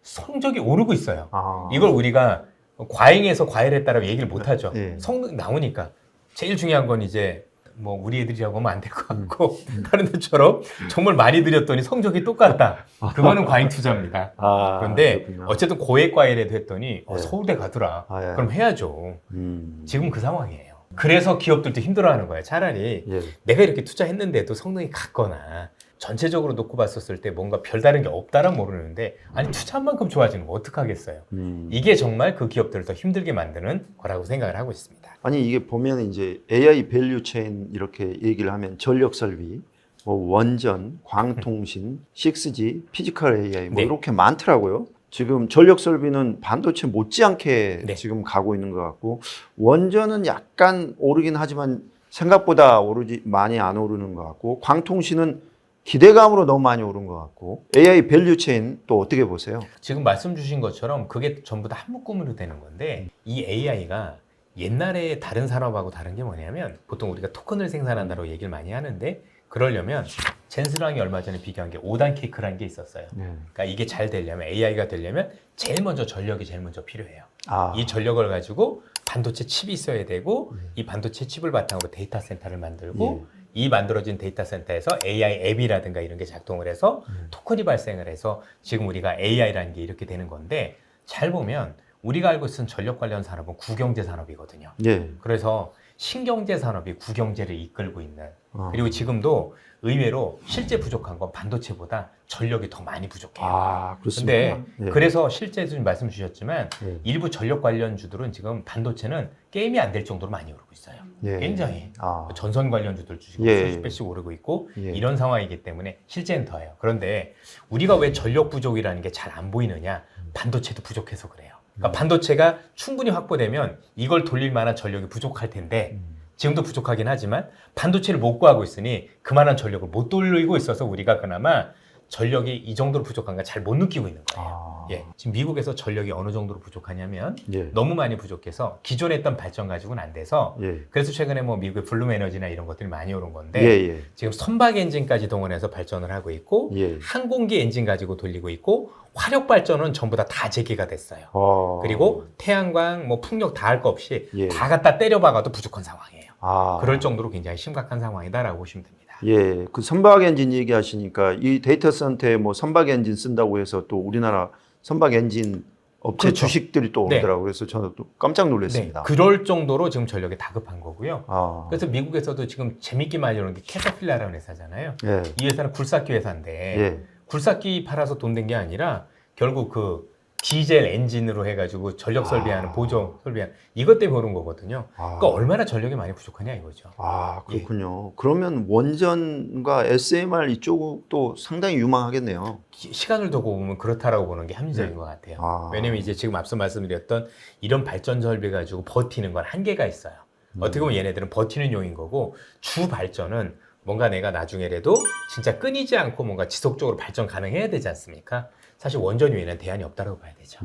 성적이 오르고 있어요. 아. 이걸 우리가 과잉해서 과외를 했다라고 얘기를 못하죠. 네. 성능 나오니까 제일 중요한 건 이제 뭐 우리 애들이라고 하면 안 될 것 같고 다른 데처럼 정말 많이 들였더니 성적이 똑같다. 그거는 과잉 투자입니다. 아, 그런데 그렇군요. 어쨌든 고액 과외를 했더니 네. 서울대 가더라. 아, 예. 그럼 해야죠. 음. 지금 그 상황이에요. 그래서 기업들도 힘들어하는 거예요. 차라리 예. 내가 이렇게 투자했는데도 성능이 같거나 전체적으로 놓고 봤었을 때 뭔가 별다른 게 없다란 모르는데 아니 투자한 만큼 좋아지는 거 어떡하겠어요. 이게 정말 그 기업들을 더 힘들게 만드는 거라고 생각을 하고 있습니다. 아니 이게 보면 이제 AI 밸류 체인 이렇게 얘기를 하면 전력 설비, 뭐 원전, 광통신, 6G, 피지컬 AI 뭐 네. 이렇게 많더라고요. 지금 전력 설비는 반도체 못지않게 네. 지금 가고 있는 것 같고 원전은 약간 오르긴 하지만 생각보다 많이 안 오르는 것 같고 광통신은 기대감으로 너무 많이 오른 것 같고 AI 밸류 체인 또 어떻게 보세요? 지금 말씀 주신 것처럼 그게 전부 다 한 묶음으로 되는 건데 이 AI가 옛날에 다른 산업하고 다른 게 뭐냐면 보통 우리가 토큰을 생산한다고 얘기를 많이 하는데 그러려면 젠스랑이 얼마 전에 비교한 게 5단 케이크라는 게 있었어요. 그러니까 이게 잘 되려면 AI가 되려면 제일 먼저 전력이 제일 먼저 필요해요. 아, 이 전력을 가지고 반도체 칩이 있어야 되고 이 반도체 칩을 바탕으로 데이터 센터를 만들고 이 만들어진 데이터 센터에서 AI 앱이라든가 이런 게 작동을 해서 토큰이 발생을 해서 지금 우리가 AI라는 게 이렇게 되는 건데 잘 보면 우리가 알고 있는 전력 관련 산업은 구경제 산업이거든요. 예. 그래서 신경제 산업이 구경제를 이끌고 있는 그리고 지금도 의외로 실제 부족한 건 반도체보다 전력이 더 많이 부족해요. 아, 그렇습니까? 근데 예. 그래서 실제 좀 말씀 주셨지만 예. 일부 전력 관련주들은 지금 반도체는 게임이 안 될 정도로 많이 오르고 있어요. 예. 굉장히 아. 전선 관련주들 지금 예. 수십 배씩 오르고 있고 예. 이런 상황이기 때문에 실제는 더해요. 그런데 우리가 왜 전력 부족이라는 게 잘 안 보이느냐? 반도체도 부족해서 그래요. 그러니까 반도체가 충분히 확보되면 이걸 돌릴 만한 전력이 부족할 텐데 지금도 부족하긴 하지만 반도체를 못 구하고 있으니 그만한 전력을 못 돌리고 있어서 우리가 그나마 전력이 이 정도로 부족한가 잘 못 느끼고 있는 거예요. 아. 예, 지금 미국에서 전력이 어느 정도로 부족하냐면 예. 너무 많이 부족해서 기존에 했던 발전 가지고는 안 돼서 예. 그래서 최근에 뭐 미국의 블룸 에너지나 이런 것들이 많이 오른 건데 예. 예. 지금 선박 엔진까지 동원해서 발전을 하고 있고 예. 항공기 엔진 가지고 돌리고 있고 화력 발전은 전부 다 재개가 됐어요. 어. 그리고 태양광, 뭐 풍력 다 할 거 없이 예. 다 갖다 때려박아도 부족한 상황이에요. 아. 그럴 정도로 굉장히 심각한 상황이다라고 보시면 됩니다. 예, 그 선박 엔진 얘기하시니까 이 데이터 센터에 뭐 선박 엔진 쓴다고 해서 또 우리나라 선박 엔진 업체 그렇죠. 주식들이 또 네. 오르더라고요. 그래서 저는 또 깜짝 놀랐습니다. 네, 그럴 정도로 지금 전력이 다급한 거고요. 아. 그래서 미국에서도 지금 재밌게 많이 오는 게 캐터필라라는 회사잖아요. 예. 이 회사는 굴삭기 회사인데 예. 굴삭기 팔아서 돈 된 게 아니라 결국 그 디젤 엔진으로 해가지고 전력 설비하는 보조 설비하는 이것 때문에 오른 거거든요. 아. 그러니까 얼마나 전력이 많이 부족하냐 이거죠. 아, 그렇군요. 그러면 원전과 SMR 이쪽도 상당히 유망하겠네요. 시간을 두고 보면 그렇다라고 보는 게 합리적인 것 같아요. 아. 왜냐면 이제 지금 앞서 말씀드렸던 이런 발전 설비 가지고 버티는 건 한계가 있어요. 어떻게 보면 얘네들은 버티는 용인 거고 주 발전은 뭔가 내가 나중에라도 진짜 끊이지 않고 뭔가 지속적으로 발전 가능해야 되지 않습니까? 사실 원전 외에는 대안이 없다고 봐야 되죠.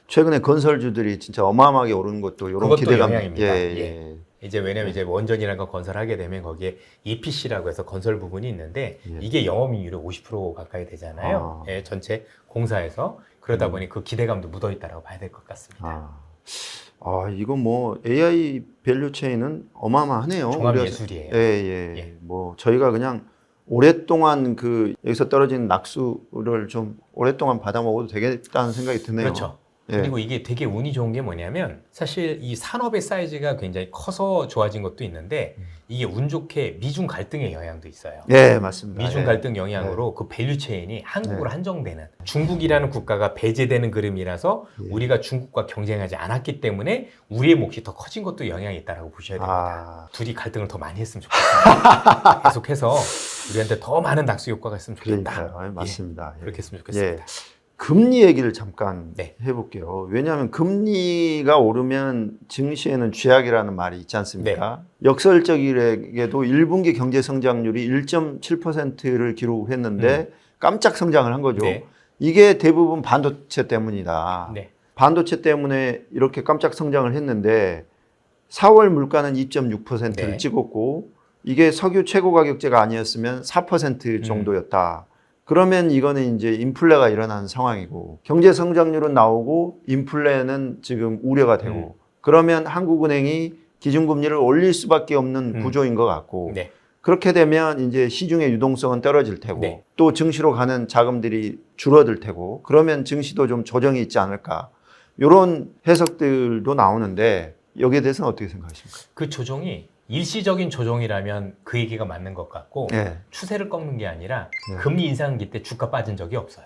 최근에 건설주들이 진짜 어마어마하게 오르는 것도 이런 그것도 기대감. 영향입니다. 예, 예. 예. 이제 왜냐면 이제 원전이라는 거 건설하게 되면 거기에 EPC라고 해서 건설 부분이 있는데 예. 이게 영업이익률이 50% 가까이 되잖아요. 아. 예, 전체 공사에서 그러다 보니 그 기대감도 묻어 있다라고 봐야 될 것 같습니다. 아, 이거 뭐 AI 밸류 체인은 어마어마하네요. 종합 우리가- 예술이에요. 예, 예. 예. 뭐 저희가 그냥 오랫동안 그 여기서 떨어진 낙수를 좀 오랫동안 받아 먹어도 되겠다는 생각이 드네요. 그렇죠. 예. 그리고 이게 되게 운이 좋은 게 뭐냐면 사실 이 산업의 사이즈가 굉장히 커서 좋아진 것도 있는데 이게 운 좋게 미중 갈등의 영향도 있어요. 예, 맞습니다. 미중 예. 갈등 영향으로 그 밸류 체인이 한국으로 한정되는 중국이라는 국가가 배제되는 그림이라서 예. 우리가 중국과 경쟁하지 않았기 때문에 우리의 몫이 더 커진 것도 영향이 있다고 보셔야 됩니다. 아, 둘이 갈등을 더 많이 했으면 좋겠다. 계속해서 우리한테 더 많은 낙수 효과가 있으면 좋겠다. 그러니까요. 예, 맞습니다. 예, 예. 그렇게 했으면 좋겠습니다. 금리 얘기를 잠깐 네. 해볼게요. 왜냐하면 금리가 오르면 증시에는 쥐약이라는 말이 있지 않습니까? 역설적이게도 1분기 경제 성장률이 1.7%를 기록했는데 깜짝 성장을 한 거죠. 네. 이게 대부분 반도체 때문이다. 네. 반도체 때문에 이렇게 깜짝 성장을 했는데 4월 물가는 2.6%를 네. 찍었고 이게 석유 최고 가격제가 아니었으면 4% 정도였다. 그러면 이거는 이제 인플레가 일어나는 상황이고 경제 성장률은 나오고 인플레는 지금 우려가 되고 그러면 한국은행이 기준금리를 올릴 수밖에 없는 구조인 것 같고 네. 그렇게 되면 이제 시중의 유동성은 떨어질 테고 네. 또 증시로 가는 자금들이 줄어들 테고 그러면 증시도 좀 조정이 있지 않을까 이런 해석들도 나오는데 여기에 대해서는 어떻게 생각하십니까? 그 조정이 일시적인 조정이라면 그 얘기가 맞는 것 같고 예. 추세를 꺾는 게 아니라 네. 금리 인상기 때 주가 빠진 적이 없어요.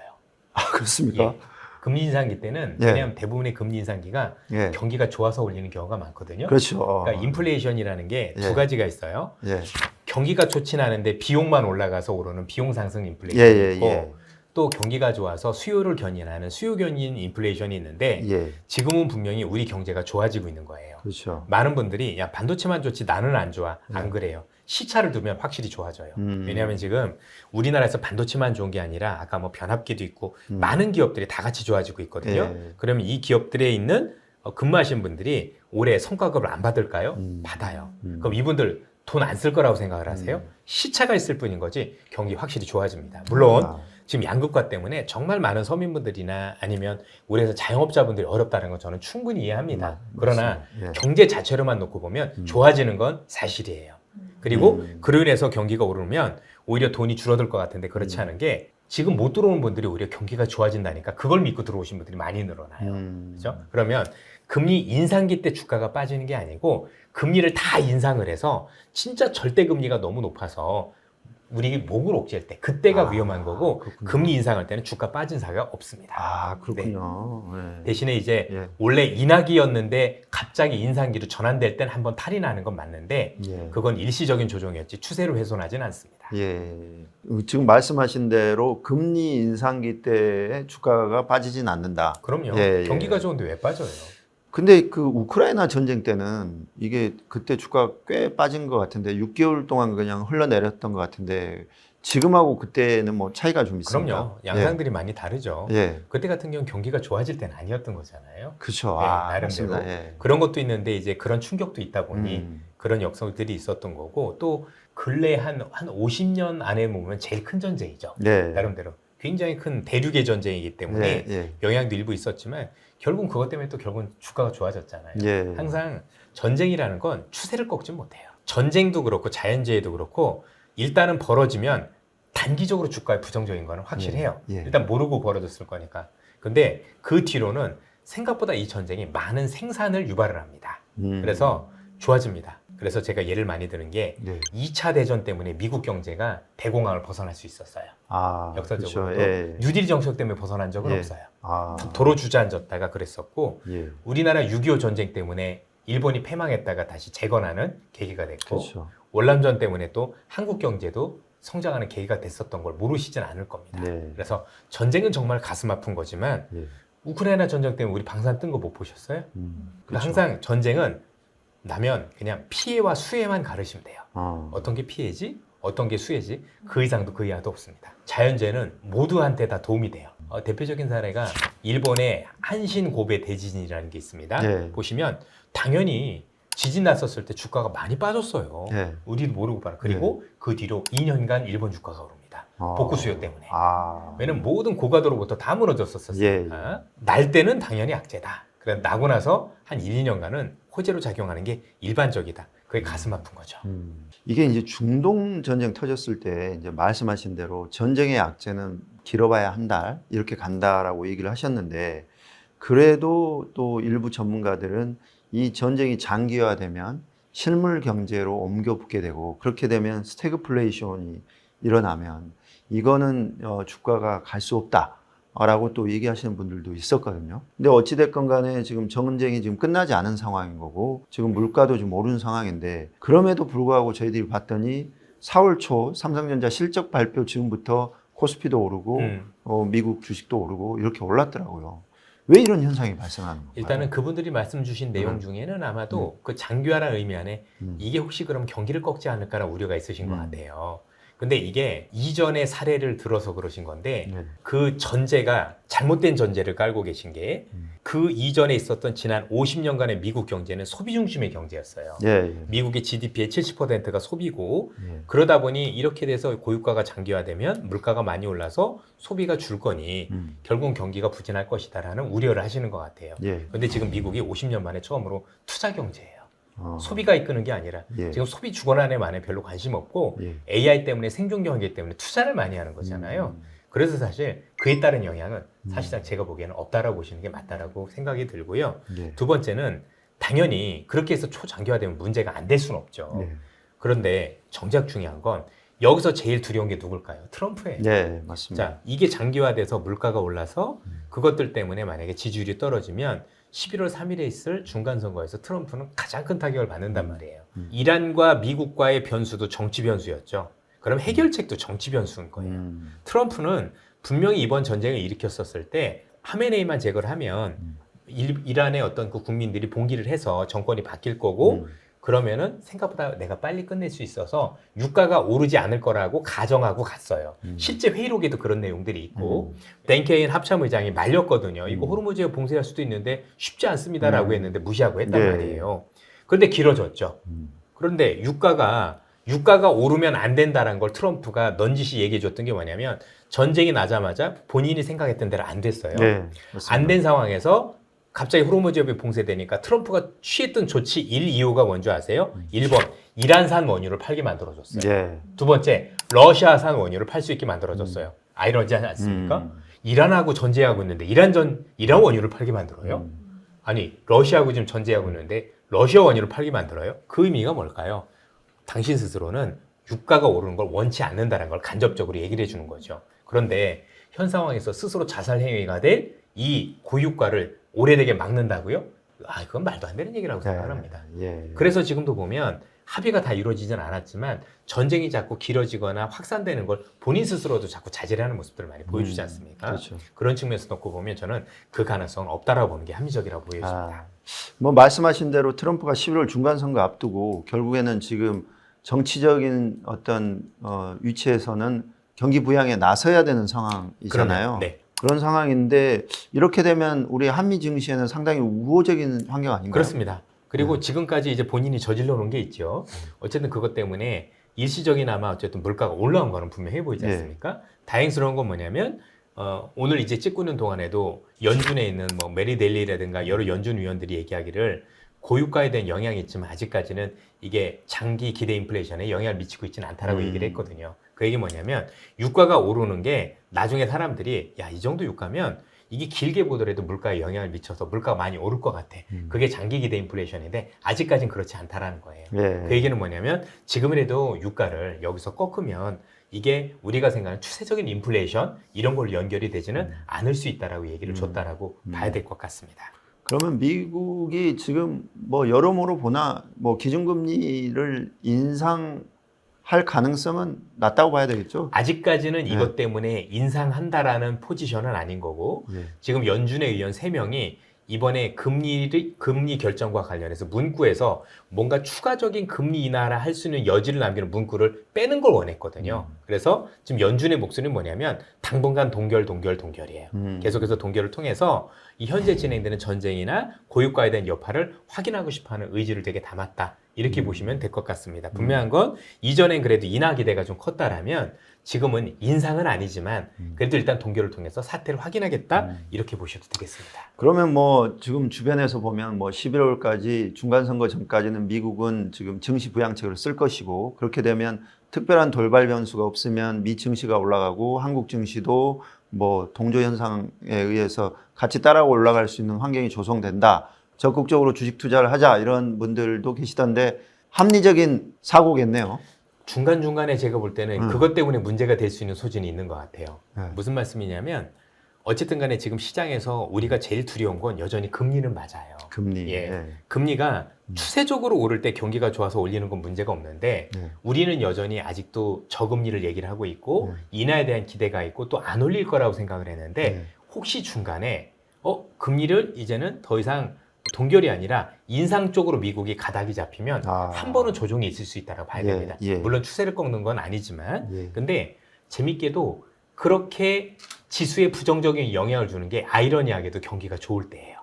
아, 그렇습니까? 예. 금리 인상기 때는 예. 왜냐하면 대부분의 금리 인상기가 예. 경기가 좋아서 올리는 경우가 많거든요. 그렇죠. 그러니까 인플레이션이라는 게 두 예. 가지가 있어요. 예. 경기가 좋진 않은데 비용만 올라가서 오르는 비용 상승 인플레이션이 예, 예, 있고 예. 또 경기가 좋아서 수요를 견인하는 수요 견인 인플레이션이 있는데 예. 지금은 분명히 우리 경제가 좋아지고 있는 거예요. 그렇죠. 많은 분들이 야 반도체만 좋지 나는 안 좋아. 안 그래요. 시차를 두면 확실히 좋아져요. 왜냐하면 지금 우리나라에서 반도체만 좋은 게 아니라 아까 뭐 변압기도 있고 많은 기업들이 다 같이 좋아지고 있거든요. 예. 그러면 이 기업들에 있는 근무하신 분들이 올해 성과급을 안 받을까요? 받아요. 그럼 이분들 돈 안 쓸 거라고 생각을 하세요? 시차가 있을 뿐인 거지 경기 확실히 좋아집니다. 물론 지금 양극화 때문에 정말 많은 서민분들이나 아니면 우리에서 자영업자분들이 어렵다는 건 저는 충분히 이해합니다. 그러나 예. 경제 자체로만 놓고 보면 좋아지는 건 사실이에요. 그리고 그로 인해서 경기가 오르면 오히려 돈이 줄어들 것 같은데 그렇지 않은 게 지금 못 들어오는 분들이 오히려 경기가 좋아진다니까 그걸 믿고 들어오신 분들이 많이 늘어나요. 그렇죠? 그러면 금리 인상기 때 주가가 빠지는 게 아니고 금리를 다 인상을 해서 진짜 절대 금리가 너무 높아서 우리 목을 옥죄할 때 그때가 위험한 거고 그렇군요. 금리 인상할 때는 주가 빠진 사가 없습니다. 아, 그렇군요. 네. 대신에 이제 예. 원래 인하기였는데 갑자기 인상기로 전환될 때는 한번 탈이 나는 건 맞는데 예. 그건 일시적인 조정이었지 추세로 훼손하진 않습니다. 예. 지금 말씀하신 대로 금리 인상기 때 주가가 빠지진 않는다. 그럼요. 예, 예. 경기가 좋은데 왜 빠져요? 근데 그 우크라이나 전쟁 때는 이게 그때 주가 꽤 빠진 것 같은데 6개월 동안 그냥 흘러내렸던 것 같은데 지금하고 그때는 뭐 차이가 좀 있습니다. 그럼요. 양상들이 많이 다르죠. 예. 그때 같은 경우는 경기가 좋아질 때는 아니었던 거잖아요. 그렇죠. 네, 아, 나름대로. 맞습니다. 예. 그런 것도 있는데 이제 그런 충격도 있다 보니 음. 그런 역성들이 있었던 거고 또 근래 한 50년 안에 보면 제일 큰 전쟁이죠. 네. 나름대로. 굉장히 큰 대륙의 전쟁이기 때문에 예, 예. 영향도 일부 있었지만 결국은 그것 때문에 또 결국은 주가가 좋아졌잖아요. 예. 항상 전쟁이라는 건 추세를 꺾지 못해요. 전쟁도 그렇고 자연재해도 그렇고 일단은 벌어지면 단기적으로 주가에 부정적인 거는 확실해요. 예. 일단 모르고 벌어졌을 거니까. 근데 그 뒤로는 생각보다 이 전쟁이 많은 생산을 유발을 합니다. 그래서 좋아집니다. 그래서 제가 예를 많이 드는 게 네. 2차 대전 때문에 미국 경제가 대공황을 벗어날 수 있었어요. 아, 역사적으로. 그렇죠. 예. 뉴딜 정책 때문에 벗어난 적은 예. 없어요. 아. 도로 주저앉았다가 그랬었고 예. 우리나라 6.25 전쟁 때문에 일본이 패망했다가 다시 재건하는 계기가 됐고 그렇죠. 월남전 때문에 또 한국 경제도 성장하는 계기가 됐었던 걸 모르시진 않을 겁니다. 네. 그래서 전쟁은 정말 가슴 아픈 거지만 예. 우크라이나 전쟁 때문에 우리 방산 뜬 거 못 보셨어요? 그러니까 그렇죠. 항상 전쟁은 나면 그냥 피해와 수혜만 가르시면 돼요. 어. 어떤 게 피해지? 어떤 게 수혜지? 그 이상도 그 이하도 없습니다. 자연재해는 모두한테 다 도움이 돼요. 대표적인 사례가 일본의 한신고베 대지진이라는 게 있습니다. 네. 보시면 당연히 지진 났었을 때 주가가 많이 빠졌어요. 네. 우리도 모르고 봐라. 그리고 그 뒤로 2년간 일본 주가가 오릅니다. 복구 수요 때문에. 왜냐면 모든 고가도로부터 다 무너졌었으니까. 날 때는 당연히 악재다. 그래 나고 나서 한 1, 2년간은 호재로 작용하는 게 일반적이다. 그게 가슴 아픈 거죠. 이게 이제 중동 전쟁 터졌을 때 이제 말씀하신 대로 전쟁의 악재는 길어봐야 한 달 이렇게 간다라고 얘기를 하셨는데 그래도 또 일부 전문가들은 이 전쟁이 장기화되면 실물 경제로 옮겨 붙게 되고 그렇게 되면 스태그플레이션이 일어나면 이거는 주가가 갈 수 없다. 라고 또 얘기하시는 분들도 있었거든요. 근데 어찌됐건 간에 지금 전쟁이 지금 끝나지 않은 상황인 거고 지금 물가도 좀 오르는 상황인데 그럼에도 불구하고 저희들이 봤더니 4월 초 삼성전자 실적 발표 지금부터 코스피도 오르고 미국 주식도 오르고 이렇게 올랐더라고요. 왜 이런 현상이 발생하는 건가요? 일단은 그분들이 말씀 주신 내용 중에는 아마도 그 장기화라는 의미 안에 이게 혹시 그럼 경기를 꺾지 않을까라는 우려가 있으신 것 같아요. 근데 이게 이전의 사례를 들어서 그러신 건데 그 전제가 잘못된 전제를 깔고 계신 게 그 이전에 있었던 지난 50년간의 미국 경제는 소비 중심의 경제였어요. 미국의 GDP의 70%가 소비고 그러다 보니 이렇게 돼서 고유가가 장기화되면 물가가 많이 올라서 소비가 줄 거니 결국은 경기가 부진할 것이다라는 우려를 하시는 것 같아요. 그런데 지금 미국이 50년 만에 처음으로 투자 경제예요. 소비가 이끄는 게 아니라 지금 소비 주거난에 만에 별로 관심 없고 AI 때문에 생존 경기 때문에 투자를 많이 하는 거잖아요. 그래서 사실 그에 따른 영향은 사실상 제가 보기에는 없다라고 보시는 게 맞다라고 생각이 들고요. 두 번째는 당연히 그렇게 해서 초장기화되면 문제가 안 될 수는 없죠. 그런데 정작 중요한 건 여기서 제일 두려운 게 누굴까요? 트럼프예요. 네, 맞습니다. 자, 이게 장기화돼서 물가가 올라서 그것들 때문에 만약에 지지율이 떨어지면 11월 3일에 있을 중간선거에서 트럼프는 가장 큰 타격을 받는단 말이에요. 이란과 미국과의 변수도 정치 변수였죠. 그럼 해결책도 정치 변수인 거예요. 트럼프는 분명히 이번 전쟁을 일으켰었을 때 하메네이만 제거를 하면 이란의 어떤 그 국민들이 봉기를 해서 정권이 바뀔 거고 그러면은 생각보다 내가 빨리 끝낼 수 있어서 유가가 오르지 않을 거라고 가정하고 갔어요. 실제 회의록에도 그런 내용들이 있고 댄케인 합참의장이 말렸거든요. 이거 호르무즈에 봉쇄할 수도 있는데 쉽지 않습니다라고 했는데 무시하고 했단 말이에요. 그런데 길어졌죠. 그런데 유가가 오르면 안 된다는 걸 트럼프가 넌지시 얘기해 줬던 게 뭐냐면 전쟁이 나자마자 본인이 생각했던 대로 안 됐어요. 안 된 상황에서 갑자기 호르무즈 해협이 봉쇄되니까 트럼프가 취했던 조치 1, 2호가 뭔지 아세요? 1번, 이란산 원유를 팔게 만들어줬어요. 두 번째, 러시아산 원유를 팔 수 있게 만들어줬어요. 아이러니하지 않습니까? 이란하고 전쟁하고 있는데 이란 원유를 팔게 만들어요? 아니 러시아하고 지금 전쟁하고 있는데 러시아 원유를 팔게 만들어요? 그 의미가 뭘까요? 당신 스스로는 유가가 오르는 걸 원치 않는다는 걸 간접적으로 얘기를 해주는 거죠. 그런데 현 상황에서 스스로 자살 행위가 될 이 고유가를 오래되게 막는다고요? 그건 말도 안 되는 얘기라고 생각합니다. 예. 그래서 지금도 보면 합의가 다 이루어지진 않았지만 전쟁이 자꾸 길어지거나 확산되는 걸 본인 스스로도 자꾸 자제하는 모습들을 많이 보여주지 않습니까? 그렇죠. 그런 측면에서 놓고 보면 저는 그 가능성은 없다라고 보는 게 합리적이라고 보여집니다. 뭐 말씀하신 대로 트럼프가 11월 중간선거 앞두고 결국에는 지금 정치적인 어떤 위치에서는 경기 부양에 나서야 되는 상황이잖아요. 네. 그런 상황인데 이렇게 되면 우리 한미 증시에는 상당히 우호적인 환경 아닌가요? 그렇습니다. 그리고 지금까지 이제 본인이 저질러 놓은 게 있죠. 어쨌든 그것 때문에 일시적이나마 어쨌든 물가가 올라온 거는 분명해 보이지 않습니까? 다행스러운 건 뭐냐면 오늘 이제 찍고 있는 동안에도 연준에 있는 뭐 메리 델리라든가 여러 연준 위원들이 얘기하기를 고유가에 대한 영향이 있지만 아직까지는 이게 장기 기대 인플레이션에 영향을 미치고 있지는 않다라고 얘기를 했거든요. 그 얘기 뭐냐면 유가가 오르는 게 나중에 사람들이 야, 이 정도 유가면 이게 길게 보더라도 물가에 영향을 미쳐서 물가가 많이 오를 것 같아. 그게 장기 기대 인플레이션인데 아직까지는 그렇지 않다라는 거예요. 그 얘기는 뭐냐면 지금이라도 유가를 여기서 꺾으면 이게 우리가 생각하는 추세적인 인플레이션 이런 걸로 연결이 되지는 않을 수 있다라고 얘기를 줬다라고 봐야 될 것 같습니다. 그러면 미국이 지금 뭐 여러모로 보나 뭐 기준금리를 인상할 가능성은 낮다고 봐야 되겠죠? 아직까지는 이것 때문에 인상한다라는 포지션은 아닌 거고 지금 연준의 의원 3명이 이번에 금리 결정과 관련해서 문구에서 뭔가 추가적인 금리 인하를 할 수 있는 여지를 남기는 문구를 빼는 걸 원했거든요. 그래서 지금 연준의 목소리는 뭐냐면 당분간 동결이에요. 계속해서 동결을 통해서 이 현재 진행되는 전쟁이나 고유가에 대한 여파를 확인하고 싶어하는 의지를 되게 담았다. 이렇게 보시면 될 것 같습니다. 분명한 건 이전엔 그래도 인하 기대가 좀 컸다라면 지금은 인상은 아니지만 그래도 일단 동결을 통해서 사태를 확인하겠다 이렇게 보셔도 되겠습니다. 그러면 뭐 지금 주변에서 보면 뭐 11월까지 중간선거 전까지는 미국은 지금 증시 부양책을 쓸 것이고 그렇게 되면 특별한 돌발 변수가 없으면 미 증시가 올라가고 한국 증시도 뭐 동조 현상에 의해서 같이 따라 올라갈 수 있는 환경이 조성된다. 적극적으로 주식 투자를 하자 이런 분들도 계시던데 합리적인 사고겠네요. 중간중간에 제가 볼 때는 그것 때문에 문제가 될 수 있는 소진이 있는 것 같아요. 무슨 말씀이냐면 어쨌든 간에 지금 시장에서 우리가 제일 두려운 건 여전히 금리는 맞아요. 금리. 금리가 추세적으로 오를 때 경기가 좋아서 올리는 건 문제가 없는데 우리는 여전히 아직도 저금리를 얘기를 하고 있고 인하에 대한 기대가 있고 또 안 올릴 거라고 생각을 했는데 혹시 중간에 금리를 이제는 더 이상 동결이 아니라 인상 쪽으로 미국이 가닥이 잡히면 한 번은 조정이 있을 수 있다고 봐야 됩니다. 물론 추세를 꺾는 건 아니지만 근데 재밌게도 그렇게 지수에 부정적인 영향을 주는 게 아이러니하게도 경기가 좋을 때예요.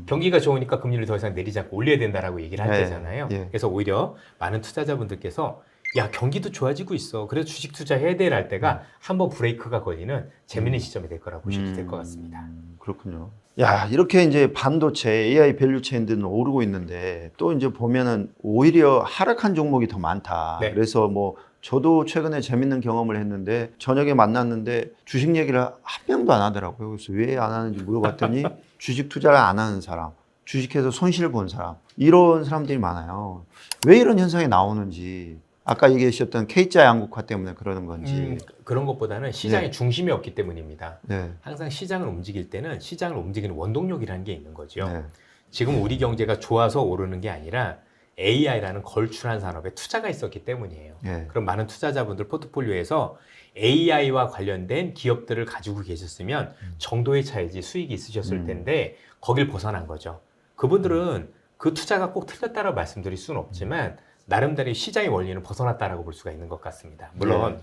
경기가 좋으니까 금리를 더 이상 내리지 않고 올려야 된다라고 얘기를 할 때잖아요. 그래서 오히려 많은 투자자분들께서 야 경기도 좋아지고 있어. 그래서 주식 투자해야 돼 할 때가 한번 브레이크가 걸리는 재밌는 시점이 될 거라고 보셔도 될 것 같습니다. 그렇군요. 야 이렇게 이제 반도체 AI 밸류 체인들은 오르고 있는데 또 이제 보면은 오히려 하락한 종목이 더 많다. 그래서 뭐 저도 최근에 재밌는 경험을 했는데 저녁에 만났는데 주식 얘기를 한 명도 안 하더라고요. 그래서 왜 안 하는지 물어봤더니 주식 투자를 안 하는 사람, 주식해서 손실 본 사람 이런 사람들이 많아요. 왜 이런 현상이 나오는지 아까 얘기하셨던 K자 양극화 때문에 그러는 건지 그런 것보다는 시장의 중심이 없기 때문입니다. 네. 항상 시장을 움직일 때는 시장을 움직이는 원동력이라는 게 있는 거죠. 지금 우리 경제가 좋아서 오르는 게 아니라 AI라는 걸출한 산업에 투자가 있었기 때문이에요. 그럼 많은 투자자분들 포트폴리오에서 AI와 관련된 기업들을 가지고 계셨으면 정도의 차이지 수익이 있으셨을 텐데 거길 벗어난 거죠. 그분들은 그 투자가 꼭 틀렸다고 말씀드릴 수는 없지만 나름대로 시장의 원리는 벗어났다라고 볼 수가 있는 것 같습니다. 물론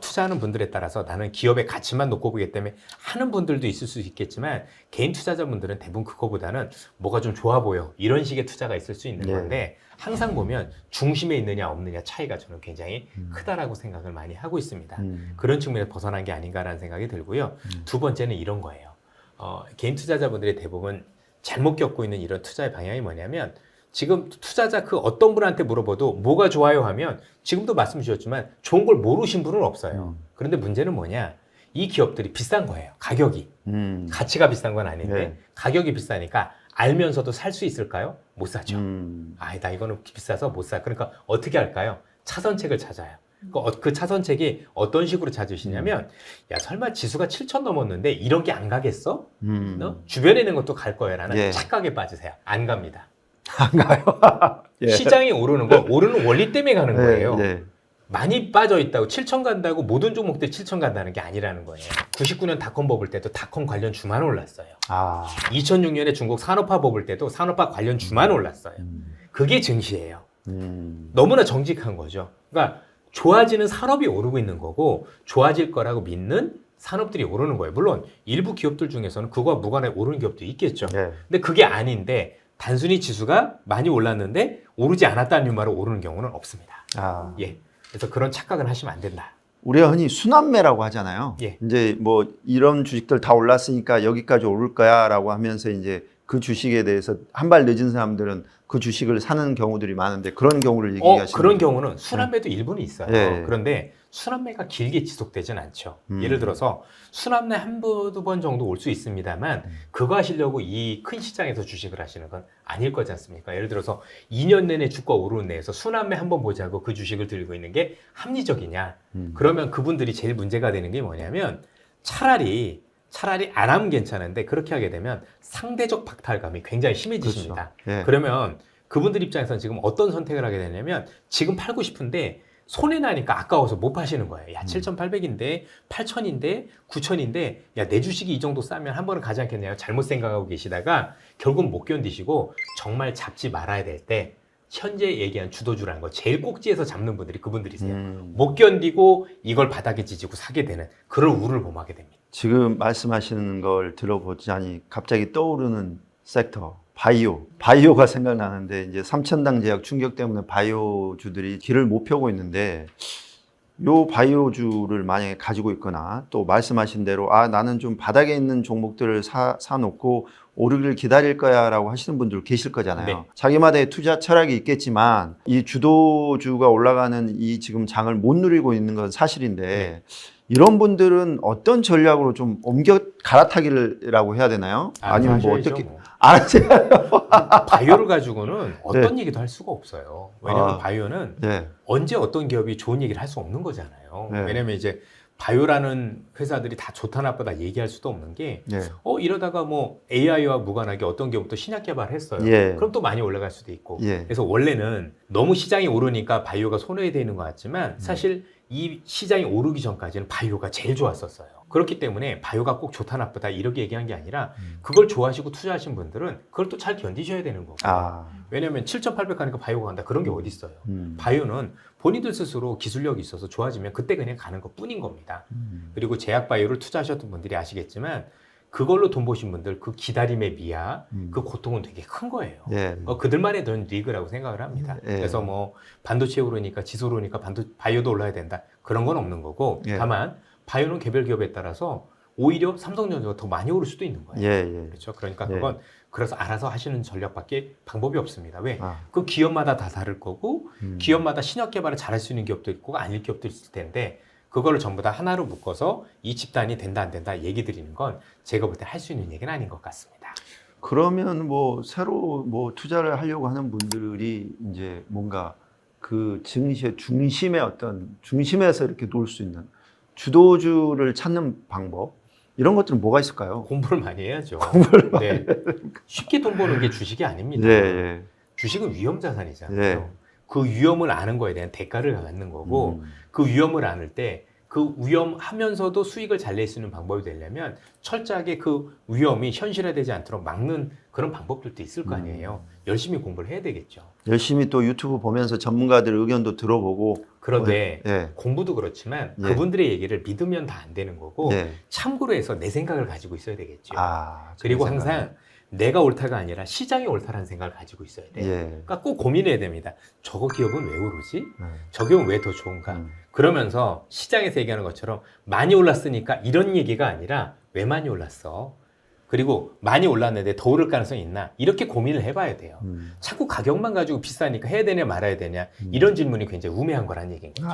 투자하는 분들에 따라서 나는 기업의 가치만 놓고 보기 때문에 하는 분들도 있을 수 있겠지만 개인 투자자분들은 대부분 그거보다는 뭐가 좀 좋아 보여 이런 식의 투자가 있을 수 있는 건데 항상 보면 중심에 있느냐 없느냐 차이가 저는 굉장히 크다라고 생각을 많이 하고 있습니다. 그런 측면에서 벗어난 게 아닌가라는 생각이 들고요. 두 번째는 이런 거예요. 개인 투자자분들이 대부분 잘못 겪고 있는 이런 투자의 방향이 뭐냐면 지금 투자자 그 어떤 분한테 물어봐도 뭐가 좋아요 하면 지금도 말씀 주셨지만 좋은 걸 모르신 분은 없어요. 그런데 문제는 뭐냐? 이 기업들이 비싼 거예요. 가격이. 가치가 비싼 건 아닌데 가격이 비싸니까 알면서도 살 수 있을까요? 못 사죠. 나 이거는 비싸서 못 사. 그러니까 어떻게 할까요? 차선책을 찾아요. 그 차선책이 어떤 식으로 찾으시냐면, 야, 설마 지수가 7천 넘었는데 이런 게 안 가겠어? 너? 주변에 있는 것도 갈 거야. 라는 예. 착각에 빠지세요. 안 갑니다. 안 가요. 예. 시장이 오르는 건 오르는 원리 때문에 가는 거예요. 예. 많이 빠져 있다고 7천 간다고 모든 종목들 7천 간다는 게 아니라는 거예요. 99년 닷컴 버블 때도 닷컴 관련 주만 올랐어요. 2006년에 중국 산업화 버블 때도 산업화 관련 주만 올랐어요. 그게 증시예요. 너무나 정직한 거죠. 그러니까 좋아지는 산업이 오르고 있는 거고 좋아질 거라고 믿는 산업들이 오르는 거예요. 물론 일부 기업들 중에서는 그거와 무관하게 오르는 기업도 있겠죠. 예. 근데 그게 아닌데 단순히 지수가 많이 올랐는데 오르지 않았다는 이유만으로 오르는 경우는 없습니다. 예. 그래서 그런 착각은 하시면 안 된다. 우리가 흔히 순환매라고 하잖아요. 예. 이제 뭐 이런 주식들 다 올랐으니까 여기까지 오를 거야라고 하면서 이제 그 주식에 대해서 한 발 늦은 사람들은 그 주식을 사는 경우들이 많은데 그런 경우를 얘기하시는 그런 거죠? 경우는 순환매도 일부는 있어요. 예. 그런데 순환매가 길게 지속되진 않죠. 예를 들어서 순환매 두 번 정도 올 수 있습니다만 그거 하시려고 이 큰 시장에서 주식을 하시는 건 아닐 거지 않습니까? 예를 들어서 2년 내내 주가 오르는 데에서 순환매 한번 보자고 그 주식을 들고 있는 게 합리적이냐? 그러면 그분들이 제일 문제가 되는 게 뭐냐면 차라리 안 하면 괜찮은데 그렇게 하게 되면 상대적 박탈감이 굉장히 심해지십니다. 그렇죠. 예. 그러면 그분들 입장에서는 지금 어떤 선택을 하게 되냐면 지금 팔고 싶은데 손해나니까 아까워서 못 파시는 거예요. 야, 7,800인데 8,000인데 9,000인데 야, 내 주식이 이 정도 싸면 한 번은 가지 않겠냐고 잘못 생각하고 계시다가 결국 못 견디시고 정말 잡지 말아야 될 때 현재 얘기한 주도주라는 거 제일 꼭지에서 잡는 분들이 그분들이세요. 못 견디고 이걸 바닥에 지지고 사게 되는 그런 우를 범하게 됩니다. 지금 말씀하시는 걸 들어보자니 갑자기 떠오르는 섹터 바이오가 생각나는데 이제 삼천당 제약 충격 때문에 바이오주들이 길을 못 펴고 있는데 요 바이오주를 만약에 가지고 있거나 또 말씀하신 대로 나는 좀 바닥에 있는 종목들을 사놓고 오르기를 기다릴 거야 라고 하시는 분들 계실 거잖아요. 네. 자기마다의 투자 철학이 있겠지만 이 주도주가 올라가는 이 지금 장을 못 누리고 있는 건 사실인데 네. 이런 분들은 어떤 전략으로 좀 옮겨 갈아타기라고 해야 되나요? 아니면 뭐 어떻게 알아서요? 바이오를 가지고는 어떤 얘기도 할 수가 없어요. 왜냐하면 바이오는 네. 언제 어떤 기업이 좋은 얘기를 할 수 없는 거잖아요. 네. 왜냐하면 이제 바이오라는 회사들이 다 좋다 나쁘다 얘기할 수도 없는 게 네. 이러다가 뭐 AI와 무관하게 어떤 기업도 신약 개발했어요. 예. 그럼 또 많이 올라갈 수도 있고. 예. 그래서 원래는 너무 시장이 오르니까 바이오가 손해되는 것 같지만 사실 이 시장이 오르기 전까지는 바이오가 제일 좋았었어요. 그렇기 때문에 바이오가 꼭 좋다 나쁘다 이렇게 얘기한 게 아니라 그걸 좋아하시고 투자하신 분들은 그걸 또 잘 견디셔야 되는 거고. 왜냐하면 7,800 하니까 바이오가 간다 그런 게 어디 있어요. 바이오는 본인들 스스로 기술력이 있어서 좋아지면 그때 그냥 가는 것 뿐인 겁니다. 그리고 제약 바이오를 투자하셨던 분들이 아시겠지만 그걸로 돈 버신 분들 그 기다림의 미야 그 고통은 되게 큰 거예요. 예. 그들만의 돈 리그라고 생각을 합니다. 예. 그래서 뭐 반도체 오르니까 지수 오르니까 바이오도 올라야 된다 그런 건 없는 거고 예. 다만 바이오는 개별 기업에 따라서 오히려 삼성전자가 더 많이 오를 수도 있는 거예요. 예. 그렇죠. 그러니까 예. 그건 그래서 알아서 하시는 전략밖에 방법이 없습니다. 왜? 그 기업마다 다 다를 거고 기업마다 신약 개발을 잘할 수 있는 기업도 있고 아닐 기업도 있을 텐데 그거를 전부 다 하나로 묶어서 이 집단이 된다 안 된다 얘기 드리는 건 제가 볼 때 할 수 있는 얘기는 아닌 것 같습니다. 그러면 뭐 새로 뭐 투자를 하려고 하는 분들이 이제 뭔가 그 증시의 중심에서 이렇게 놓을 수 있는 주도주를 찾는 방법 이런 것들은 뭐가 있을까요? 공부를 많이 해야죠. 네. 쉽게 돈 버는 게 주식이 아닙니다. 예. 주식은 위험 자산이잖아요. 예. 그 위험을 아는 거에 대한 대가를 갖는 거고 그 위험을 안을 때 그 위험하면서도 수익을 잘 낼 수 있는 방법이 되려면 철저하게 그 위험이 현실화되지 않도록 막는 그런 방법들도 있을 거 아니에요. 열심히 공부를 해야 되겠죠. 열심히 또 유튜브 보면서 전문가들 의견도 들어보고 그런데 예. 공부도 그렇지만 예. 그분들의 얘기를 믿으면 다 안 되는 거고 예. 참고로 해서 내 생각을 가지고 있어야 되겠죠. 생각. 그리고 항상 내가 옳다가 아니라 시장이 옳다라는 생각을 가지고 있어야 돼요. 예. 그러니까 꼭 고민해야 됩니다. 저거 기업은 왜 오르지? 저 기업은 왜 더 좋은가? 그러면서 시장에서 얘기하는 것처럼 많이 올랐으니까 이런 얘기가 아니라 왜 많이 올랐어? 그리고 많이 올랐는데 더 오를 가능성이 있나? 이렇게 고민을 해봐야 돼요. 자꾸 가격만 가지고 비싸니까 해야 되냐 말아야 되냐? 이런 질문이 굉장히 우매한 거란 얘기인 거죠.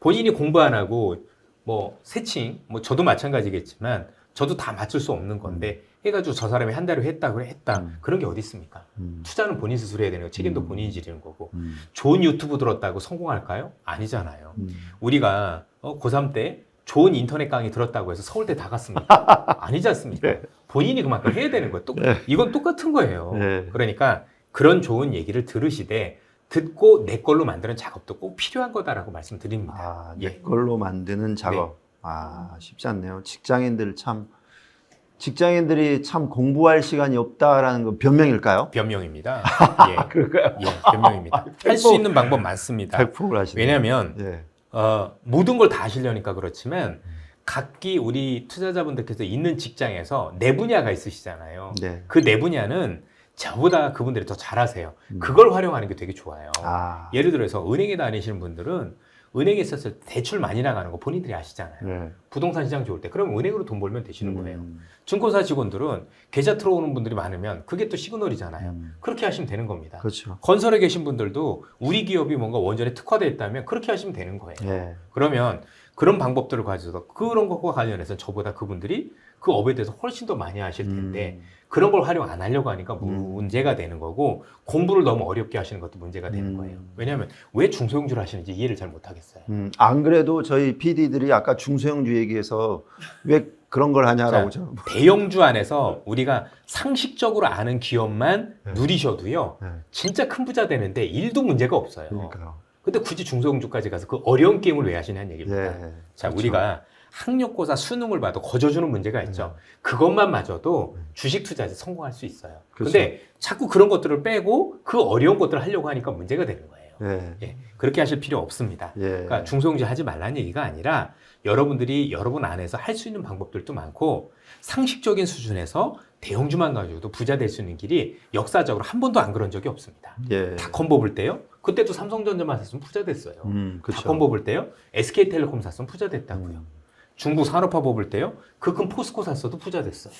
본인이 공부 안 하고 뭐 세칭, 뭐 저도 마찬가지겠지만 저도 다 맞출 수 없는 건데 해가지고 저 사람이 한 달에 했다 그래 했다 그런 게 어디 있습니까? 투자는 본인 스스로 해야 되는 거 책임도 본인이 지르는 거고 좋은 유튜브 들었다고 성공할까요? 아니잖아요. 우리가 고3 때 좋은 인터넷 강의 들었다고 해서 서울대 다 갔습니까? 아니지 않습니까? 네. 본인이 그만큼 해야 되는 거예요. 이건 똑같은 거예요. 네. 그러니까 그런 좋은 얘기를 들으시되 듣고 내 걸로 만드는 작업도 꼭 필요한 거다라고 말씀드립니다. 아, 내 걸로 만드는 작업. 쉽지 않네요. 직장인들이 참 공부할 시간이 없다라는 건 변명일까요? 변명입니다. 그럴까요? 변명입니다. 할 수 있는 방법 많습니다. 100%를 하시네요. 왜냐하면 예. 모든 걸 다 하시려니까 그렇지만 각기 우리 투자자분들께서 있는 직장에서 내 분야가 있으시잖아요. 네. 그 내 분야는 저보다 그분들이 더 잘하세요. 그걸 활용하는 게 되게 좋아요. 예를 들어서 은행에 다니시는 분들은 은행에 있었을 때 대출 많이 나가는 거 본인들이 아시잖아요. 네. 부동산 시장 좋을 때 그럼 은행으로 돈 벌면 되시는 거예요. 증권사 직원들은 계좌 틀어오는 분들이 많으면 그게 또 시그널이잖아요. 그렇게 하시면 되는 겁니다. 그렇죠. 건설에 계신 분들도 우리 기업이 뭔가 원전에 특화되어 있다면 그렇게 하시면 되는 거예요. 예. 그러면 그런 방법들을 가져서 그런 것과 관련해서 저보다 그분들이 그 업에 대해서 훨씬 더 많이 하실 텐데 그런 걸 활용 안 하려고 하니까 문제가 되는 거고 공부를 너무 어렵게 하시는 것도 문제가 되는 거예요. 왜냐하면 왜 중소형주를 하시는지 이해를 잘 못하겠어요. 안 그래도 저희 PD들이 아까 중소형주 얘기해서 왜 그런 걸 하냐라고. 자, 대형주 안에서 우리가 상식적으로 아는 기업만 누리셔도요. 진짜 큰 부자 되는데 일도 문제가 없어요. 그러니까요. 근데 굳이 중소형주까지 가서 그 어려운 게임을 왜 하시냐는 얘기입니다. 예. 자, 그렇죠. 우리가 학력고사 수능을 봐도 거저주는 문제가 있죠. 그것만 맞아도 주식 투자에서 성공할 수 있어요. 그렇죠. 근데 자꾸 그런 것들을 빼고 그 어려운 것들을 하려고 하니까 문제가 되는 거예요. 예. 그렇게 하실 필요 없습니다. 예. 그러니까 중소형주 하지 말라는 얘기가 아니라 여러분들이 여러분 안에서 할 수 있는 방법들도 많고 상식적인 수준에서 대형주만 가지고도 부자 될 수 있는 길이 역사적으로 한 번도 안 그런 적이 없습니다. 예. 닷컴 뽑을 때요. 그때도 삼성전자만 샀으면 부자 됐어요. 그렇죠. 닷컴 뽑을 때요. SK텔레콤 샀으면 부자 됐다고요. 중국 산업화 뽑을 때요. 그 큰 포스코 샀어도 부자 됐어요.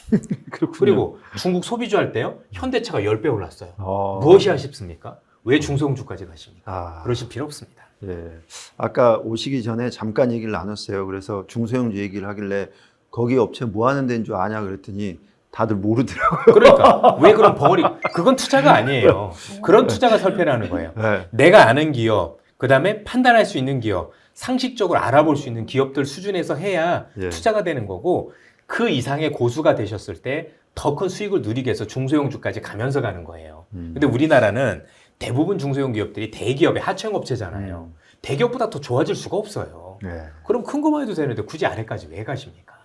그렇군요. 그리고 중국 소비주 할 때요. 현대차가 10배 올랐어요. 무엇이 무엇이 아쉽습니까? 왜 중소형주까지 가십니까? 그러실 필요 없습니다. 예. 아까 오시기 전에 잠깐 얘기를 나눴어요. 그래서 중소형주 얘기를 하길래 거기 업체 뭐 하는 데인 줄 아냐 그랬더니 다들 모르더라고요. 그러니까 왜 그런 벙어리? 그건 투자가 아니에요. 그런 투자가 설패라는 거예요. 네. 내가 아는 기업, 그다음에 판단할 수 있는 기업, 상식적으로 알아볼 수 있는 기업들 수준에서 해야 예. 투자가 되는 거고 그 이상의 고수가 되셨을 때 더 큰 수익을 누리기 위해서 중소형주까지 가면서 가는 거예요. 근데 우리나라는 대부분 중소형 기업들이 대기업의 하청업체잖아요. 대기업보다 더 좋아질 수가 없어요. 네. 그럼 큰 거만 해도 되는데 굳이 아래까지 왜 가십니까?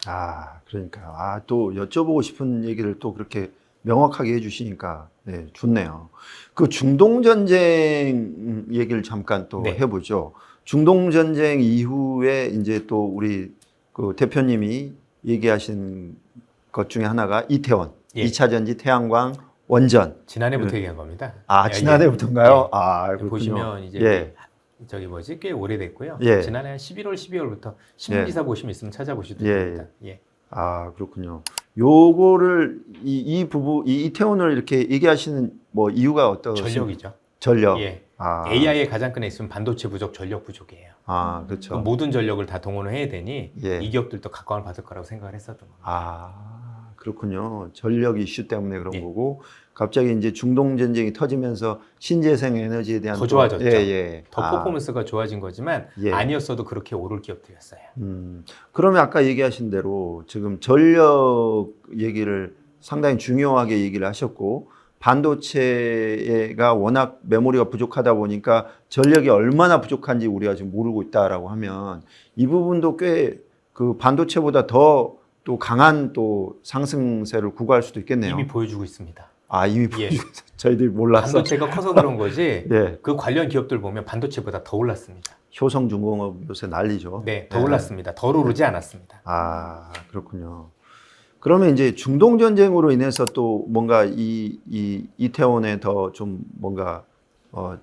그러니까요. 또 여쭤보고 싶은 얘기를 또 그렇게 명확하게 해주시니까 네, 좋네요. 그 중동전쟁 얘기를 잠깐 또 네. 해보죠. 중동전쟁 이후에 이제 또 우리 그 대표님이 얘기하신 것 중에 하나가 이태원, 예. 2차 전지 태양광 원전. 지난해부터 얘기한 겁니다. 지난해부터인가요? 예. 그렇군요. 보시면 이제 예. 저기 뭐지 꽤 오래됐고요. 예. 지난해 한 11월, 12월부터 신문기사 보시면 있으면 찾아보셔도 예. 됩니다. 예. 그렇군요. 요거를 이 이태원을 이렇게 얘기하시는 뭐 이유가 어떠세요? 전력이죠. 전력. 예. AI의 가장 큰 핵심은 반도체 부족, 전력 부족이에요. 그렇죠. 그럼 모든 전력을 다 동원을 해야 되니 예. 이 기업들도 각광을 받을 거라고 생각을 했었던 겁니다. 그렇군요. 전력 이슈 때문에 그런 예. 거고 갑자기 이제 중동 전쟁이 터지면서 신재생 에너지에 대한 더 좋아졌죠. 예. 더 퍼포먼스가 좋아진 거지만 예. 아니었어도 그렇게 오를 기업들이었어요. 그러면 아까 얘기하신 대로 지금 전력 얘기를 상당히 중요하게 얘기를 하셨고 반도체가 워낙 메모리가 부족하다 보니까 전력이 얼마나 부족한지 우리가 지금 모르고 있다라고 하면 이 부분도 꽤 그 반도체보다 더 또 강한 또 상승세를 구가할 수도 있겠네요. 이미 보여주고 있습니다. 이미 보여주고 저희들이 몰랐어. 반도체가 커서 그런 거지. 예. 그 관련 기업들 보면 반도체보다 더 올랐습니다. 효성중공업 요새 난리죠. 네, 더 올랐습니다. 덜 오르지 않았습니다. 그렇군요. 그러면 이제 중동 전쟁으로 인해서 또 뭔가 이태원에 더 좀 뭔가 뭐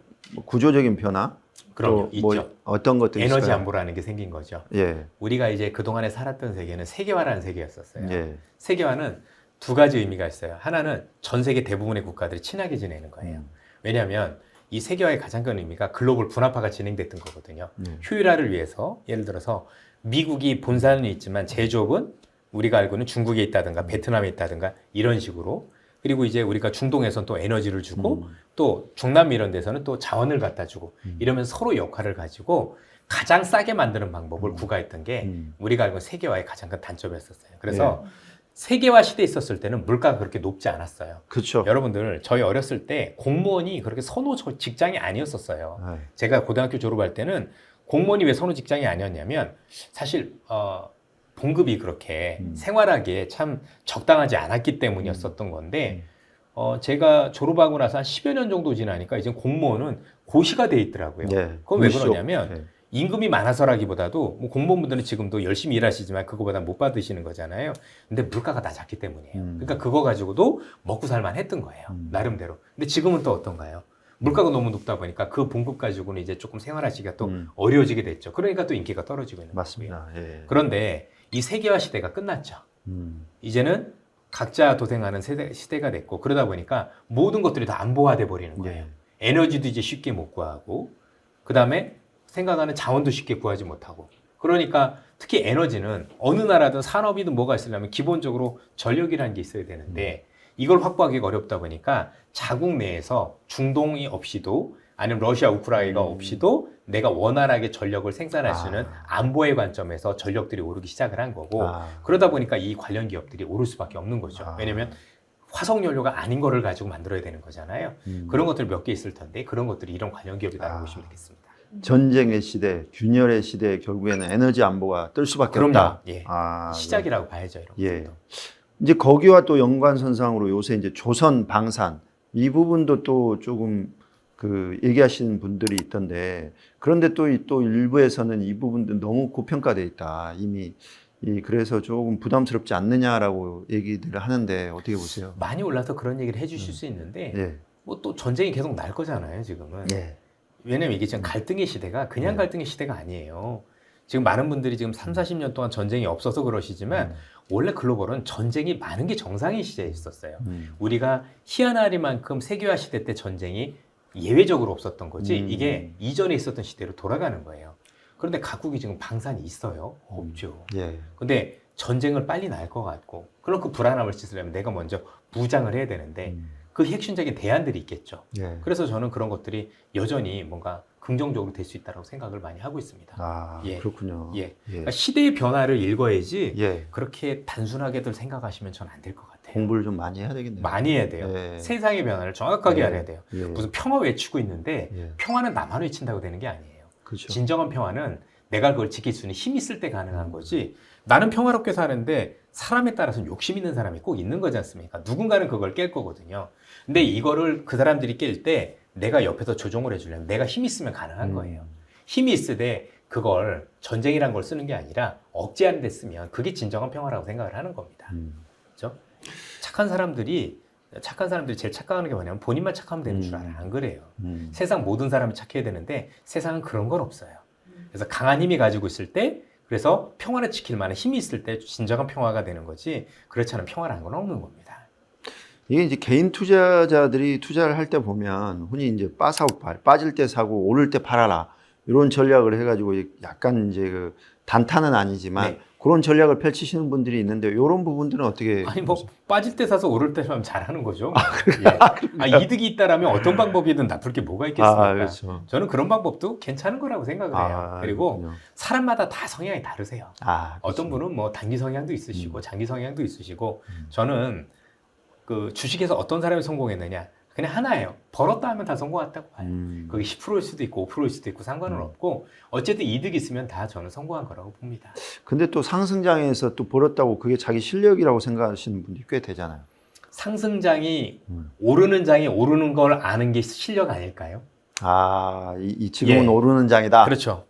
구조적인 변화, 그럼요, 뭐 있죠. 어떤 것들이 에너지 있을까요? 안보라는 게 생긴 거죠. 예, 우리가 이제 그동안에 살았던 세계는 세계화라는 세계였었어요. 예, 세계화는 두 가지 의미가 있어요. 하나는 전 세계 대부분의 국가들이 친하게 지내는 거예요. 왜냐하면 이 세계화의 가장 큰 의미가 글로벌 분화파가 진행됐던 거거든요. 효율화를 위해서 예를 들어서 미국이 본사는 있지만 제조업은 우리가 알고는 중국에 있다든가 베트남에 있다든가 이런 식으로 그리고 이제 우리가 중동에서는 또 에너지를 주고 또 중남미 이런 데서는 또 자원을 갖다 주고 이러면서 서로 역할을 가지고 가장 싸게 만드는 방법을 구가했던 게 우리가 알고 세계화의 가장 큰 단점이었었어요. 그래서 세계화 시대에 있었을 때는 물가가 그렇게 높지 않았어요. 그렇죠. 여러분들 저희 어렸을 때 공무원이 그렇게 선호 직장이 아니었었어요. 제가 고등학교 졸업할 때는 공무원이 왜 선호 직장이 아니었냐면 사실 봉급이 그렇게 생활하기에 참 적당하지 않았기 때문이었었던 건데 제가 졸업하고 나서 한 10여 년 정도 지나니까 이제 공무원은 고시가 돼 있더라고요. 그건 왜 그러냐면 임금이 많아서라기보다도 뭐 공무원분들은 지금도 열심히 일하시지만 그거보다 못 받으시는 거잖아요. 근데 물가가 낮았기 때문이에요. 그러니까 그거 가지고도 먹고 살만 했던 거예요. 나름대로. 근데 지금은 또 어떤가요? 물가가 너무 높다 보니까 그 봉급 가지고는 이제 조금 생활하시기가 또 어려워지게 됐죠. 그러니까 또 인기가 떨어지고 있는 맞습니다. 거고요. 예. 그런데 이 세계화 시대가 끝났죠. 이제는 각자 도생하는 시대가 됐고 그러다 보니까 모든 것들이 다 안보화돼 버리는 거예요. 에너지도 이제 쉽게 못 구하고 그 다음에 생각하는 자원도 쉽게 구하지 못하고 그러니까 특히 에너지는 어느 나라든 산업이든 뭐가 있으려면 기본적으로 전력이라는 게 있어야 되는데 이걸 확보하기가 어렵다 보니까 자국 내에서 중동이 없이도 아니면 러시아, 우크라이나가 없이도 내가 원활하게 전력을 생산할 수 있는 안보의 관점에서 전력들이 오르기 시작을 한 거고 그러다 보니까 이 관련 기업들이 오를 수밖에 없는 거죠. 왜냐면 화석연료가 아닌 거를 가지고 만들어야 되는 거잖아요. 그런 것들 몇 개 있을 텐데 그런 것들이 이런 관련 기업이라고 보시면 되겠습니다. 전쟁의 시대, 균열의 시대에 결국에는 에너지 안보가 뜰 수밖에 없다. 예. 시작이라고 봐야죠. 이런 예. 것도. 이제 거기와 또 연관선상으로 요새 이제 조선 방산 이 부분도 또 조금 그 얘기하시는 분들이 있던데 그런데 또 일부에서는 이 부분도 너무 고평가돼 있다. 이미 그래서 조금 부담스럽지 않느냐라고 얘기들을 하는데 어떻게 보세요? 많이 올라서 그런 얘기를 해주실 수 있는데 뭐 또 전쟁이 계속 날 거잖아요. 지금은. 왜냐면 이게 지금 갈등의 시대가 그냥 갈등의 시대가 아니에요. 지금 많은 분들이 지금 3, 40년 동안 전쟁이 없어서 그러시지만 원래 글로벌은 전쟁이 많은 게 정상의 시대에 있었어요. 우리가 희한하리만큼 세계화 시대 때 전쟁이 예외적으로 없었던 거지 이게 이전에 있었던 시대로 돌아가는 거예요. 그런데 각국이 지금 방산이 있어요? 없죠. 근데 전쟁을 빨리 날 것 같고 그럼 그 불안함을 씻으려면 내가 먼저 무장을 해야 되는데 그 핵심적인 대안들이 있겠죠. 그래서 저는 그런 것들이 여전히 뭔가 긍정적으로 될 수 있다고 생각을 많이 하고 있습니다. 그렇군요. 그러니까 시대의 변화를 읽어야지 그렇게 단순하게들 생각하시면 저는 안 될 것 같아요. 공부를 좀 많이 해야 되겠네요. 많이 해야 돼요. 세상의 변화를 정확하게 알아야 돼요. 무슨 평화 외치고 있는데 평화는 나만 외친다고 되는 게 아니에요. 그렇죠. 진정한 평화는 내가 그걸 지킬 수 있는 힘이 있을 때 가능한 거지 나는 평화롭게 사는데 사람에 따라서는 욕심 있는 사람이 꼭 있는 거지 않습니까? 누군가는 그걸 깰 거거든요. 근데 이거를 그 사람들이 깰 때 내가 옆에서 조종을 해주려면 내가 힘이 있으면 가능한 거예요. 힘이 있을 때 그걸 전쟁이란 걸 쓰는 게 아니라 억제하는 데 쓰면 그게 진정한 평화라고 생각을 하는 겁니다. 그렇죠? 착한 사람들이 제일 착각하는 게 뭐냐면 본인만 착하면 되는 줄 알아요. 안 그래요. 세상 모든 사람이 착해야 되는데 세상은 그런 건 없어요. 그래서 강한 힘이 가지고 있을 때 그래서 평화를 지킬 만한 힘이 있을 때 진정한 평화가 되는 거지 그렇지 않은 평화라는 건 없는 겁니다. 이게 이제 개인 투자자들이 투자를 할 때 보면 흔히 이제 빠사오팔 빠질 때 사고 오를 때 팔아라 이런 전략을 해가지고 약간 이제 그 단타는 아니지만 그런 전략을 펼치시는 분들이 있는데 이런 부분들은 어떻게? 아니 뭐 빠질 때 사서 오를 때 사면 잘하는 거죠. 이득이 있다라면 어떤 방법이든 나쁠 게 뭐가 있겠습니까? 그렇죠. 저는 그런 방법도 괜찮은 거라고 생각을 해요. 그리고 그렇군요. 사람마다 다 성향이 다르세요. 그렇죠. 어떤 분은 뭐 단기 성향도 있으시고 장기 성향도 있으시고 저는 그 주식에서 어떤 사람이 성공했느냐 그냥 하나예요. 벌었다 하면 다 성공했다고 봐요. 그게 10%일 수도 있고 5%일 수도 있고 상관은 없고 어쨌든 이득이 있으면 다 저는 성공한 거라고 봅니다. 근데 또 상승장에서 또 벌었다고 그게 자기 실력이라고 생각하시는 분들이 꽤 되잖아요. 상승장이 오르는 장이 오르는 걸 아는 게 실력 아닐까요? 지금은 오르는 장이다. 그렇죠.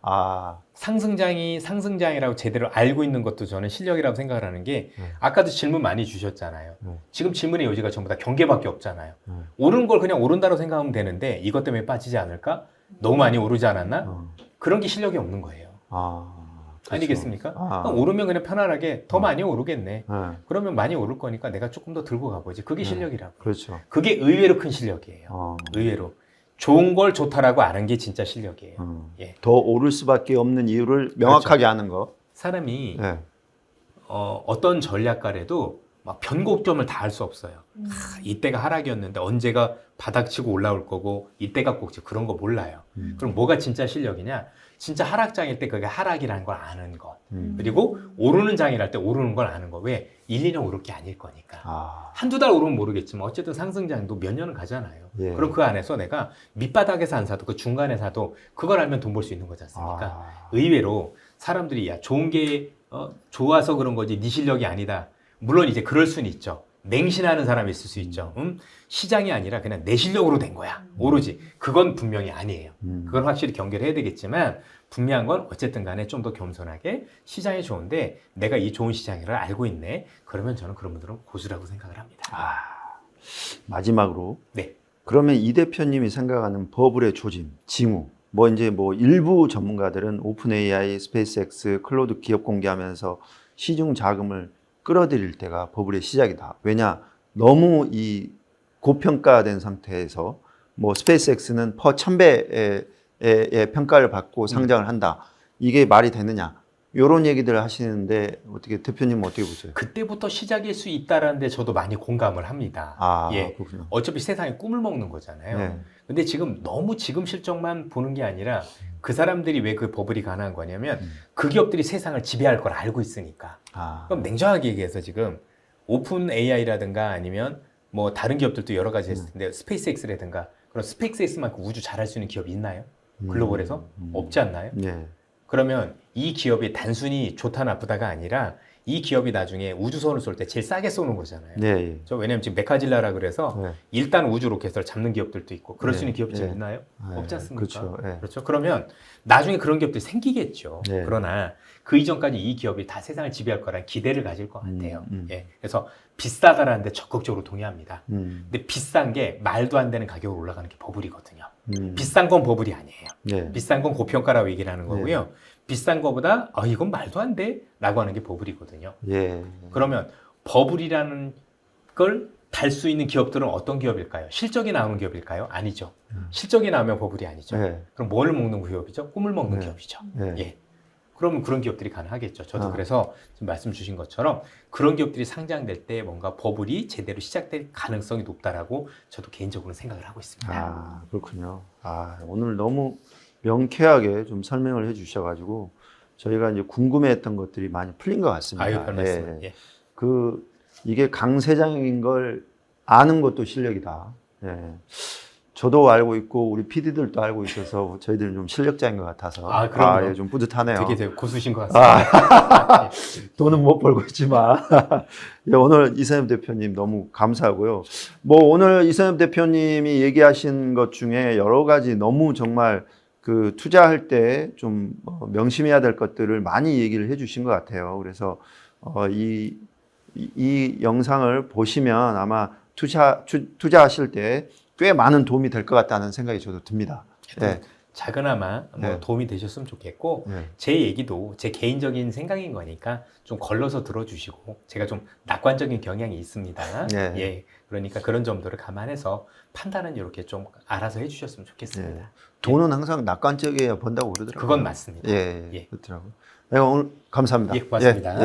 상승장이 상승장이라고 제대로 알고 있는 것도 저는 실력이라고 생각을 하는 게 아까도 질문 많이 주셨잖아요. 지금 질문의 요지가 전부 다 경계밖에 없잖아요. 오르는 걸 그냥 오른다고 생각하면 되는데 이것 때문에 빠지지 않을까? 너무 많이 오르지 않았나? 그런 게 실력이 없는 거예요. 그렇죠. 아니겠습니까? 오르면 그냥 편안하게 더 많이 오르겠네. 그러면 많이 오를 거니까 내가 조금 더 들고 가보지. 그게 실력이라고. 그렇죠. 그게 의외로 큰 실력이에요. 의외로. 좋은 걸 좋다라고 아는 게 진짜 실력이에요. 더 오를 수밖에 없는 이유를 명확하게 아는 거. 사람이 어떤 전략가래도 막 변곡점을 다 할 수 없어요. 이때가 하락이었는데 언제가 바닥치고 올라올 거고 이때가 꼭지 그런 거 몰라요. 그럼 뭐가 진짜 실력이냐? 진짜 하락장일 때 그게 하락이라는 걸 아는 것. 그리고 오르는 장이랄 때 오르는 걸 아는 거. 왜? 1, 2년 오를 게 아닐 거니까. 한두 달 오르면 모르겠지만 어쨌든 상승장도 몇 년은 가잖아요. 예. 그럼 그 안에서 내가 밑바닥에서 안 사도 그 중간에 사도 그걸 알면 돈 벌 수 있는 거지 않습니까? 의외로 사람들이 야 좋은 게 좋아서 그런 거지 네 실력이 아니다. 물론 이제 그럴 수는 있죠. 맹신하는 사람이 있을 수 있죠. 시장이 아니라 그냥 내 실력으로 된 거야. 오로지. 그건 분명히 아니에요. 그건 확실히 경계를 해야 되겠지만 분명한 건 어쨌든 간에 좀 더 겸손하게 시장이 좋은데 내가 이 좋은 시장을 알고 있네. 그러면 저는 그런 분들은 고수라고 생각을 합니다. 마지막으로. 네. 그러면 이 대표님이 생각하는 버블의 조짐, 징후. 이제 일부 전문가들은 오픈 AI, 스페이스X, 클로드 기업 공개하면서 시중 자금을 끌어들일 때가 버블의 시작이다. 왜냐? 너무 이 고평가된 상태에서 스페이스X는 퍼 1000배의 평가를 받고 상장을 한다. 이게 말이 되느냐? 이런 얘기들을 하시는데 어떻게 대표님은 어떻게 보세요? 그때부터 시작일 수 있다라는데 저도 많이 공감을 합니다. 예. 그렇군요. 어차피 세상에 꿈을 먹는 거잖아요. 네. 근데 지금 너무 지금 실적만 보는 게 아니라 그 사람들이 왜 그 버블이 가능한 거냐면 그 기업들이 세상을 지배할 걸 알고 있으니까. 그럼 냉정하게 얘기해서 지금 오픈 AI라든가 아니면 다른 기업들도 여러 가지 했을 텐데 스페이스X라든가 그런 스페이스X만큼 우주 잘할 수 있는 기업이 있나요? 글로벌에서? 없지 않나요? 네. 그러면 이 기업이 단순히 좋다 나쁘다가 아니라 이 기업이 나중에 우주선을 쏠 때 제일 싸게 쏘는 거잖아요. 네. 왜냐면 지금 메카질라라 그래서 네. 일단 우주 로켓을 잡는 기업들도 있고 그럴 수 있는 기업이 네. 있나요? 없지 않습니까? 그렇죠. 네. 그렇죠. 그러면 나중에 그런 기업들이 생기겠죠. 네. 그러나 그 이전까지 이 기업이 다 세상을 지배할 거라는 기대를 가질 것 같아요. 예. 그래서 비싸다라는 데 적극적으로 동의합니다. 근데 비싼 게 말도 안 되는 가격으로 올라가는 게 버블이거든요. 비싼 건 버블이 아니에요. 네. 비싼 건 고평가라고 얘기를 하는 거고요. 비싼 거보다 이건 말도 안 돼? 라고 하는 게 버블이거든요. 예. 그러면 버블이라는 걸 달 수 있는 기업들은 어떤 기업일까요? 실적이 나오는 기업일까요? 아니죠. 실적이 나오면 버블이 아니죠. 네. 그럼 뭘 먹는 기업이죠? 꿈을 먹는 네. 기업이죠. 네. 예. 그러면 그런 기업들이 가능하겠죠. 저도 그래서 지금 말씀 주신 것처럼 그런 기업들이 상장될 때 뭔가 버블이 제대로 시작될 가능성이 높다라고 저도 개인적으로 생각을 하고 있습니다. 그렇군요. 오늘 너무 명쾌하게 좀 설명을 해 주셔가지고 저희가 이제 궁금해했던 것들이 많이 풀린 것 같습니다. 별 말씀. 예. 이게 강세장인 걸 아는 것도 실력이다. 예. 저도 알고 있고 우리 PD들도 알고 있어서 저희들은 좀 실력자인 것 같아서 그럼요. 좀 뿌듯하네요. 되게 고수신 것 같습니다. 돈은 못 벌고 있지만 예, 오늘 이선엽 대표님 너무 감사하고요. 오늘 이선엽 대표님이 얘기하신 것 중에 여러 가지 너무 정말 투자할 때 좀 명심해야 될 것들을 많이 얘기를 해주신 것 같아요. 그래서 이 영상을 보시면 아마 투자하실 때 꽤 많은 도움이 될 것 같다는 생각이 저도 듭니다. 네. 작은아마 도움이 되셨으면 좋겠고 제 얘기도 제 개인적인 생각인 거니까 좀 걸러서 들어주시고 제가 좀 낙관적인 경향이 있습니다. 예, 그러니까 그런 점들을 감안해서 판단은 이렇게 좀 알아서 해주셨으면 좋겠습니다. 돈은 항상 낙관적이어야 번다고 그러더라고요. 그건 맞습니다. 그렇더라고요. 오늘 감사합니다. 고맙습니다.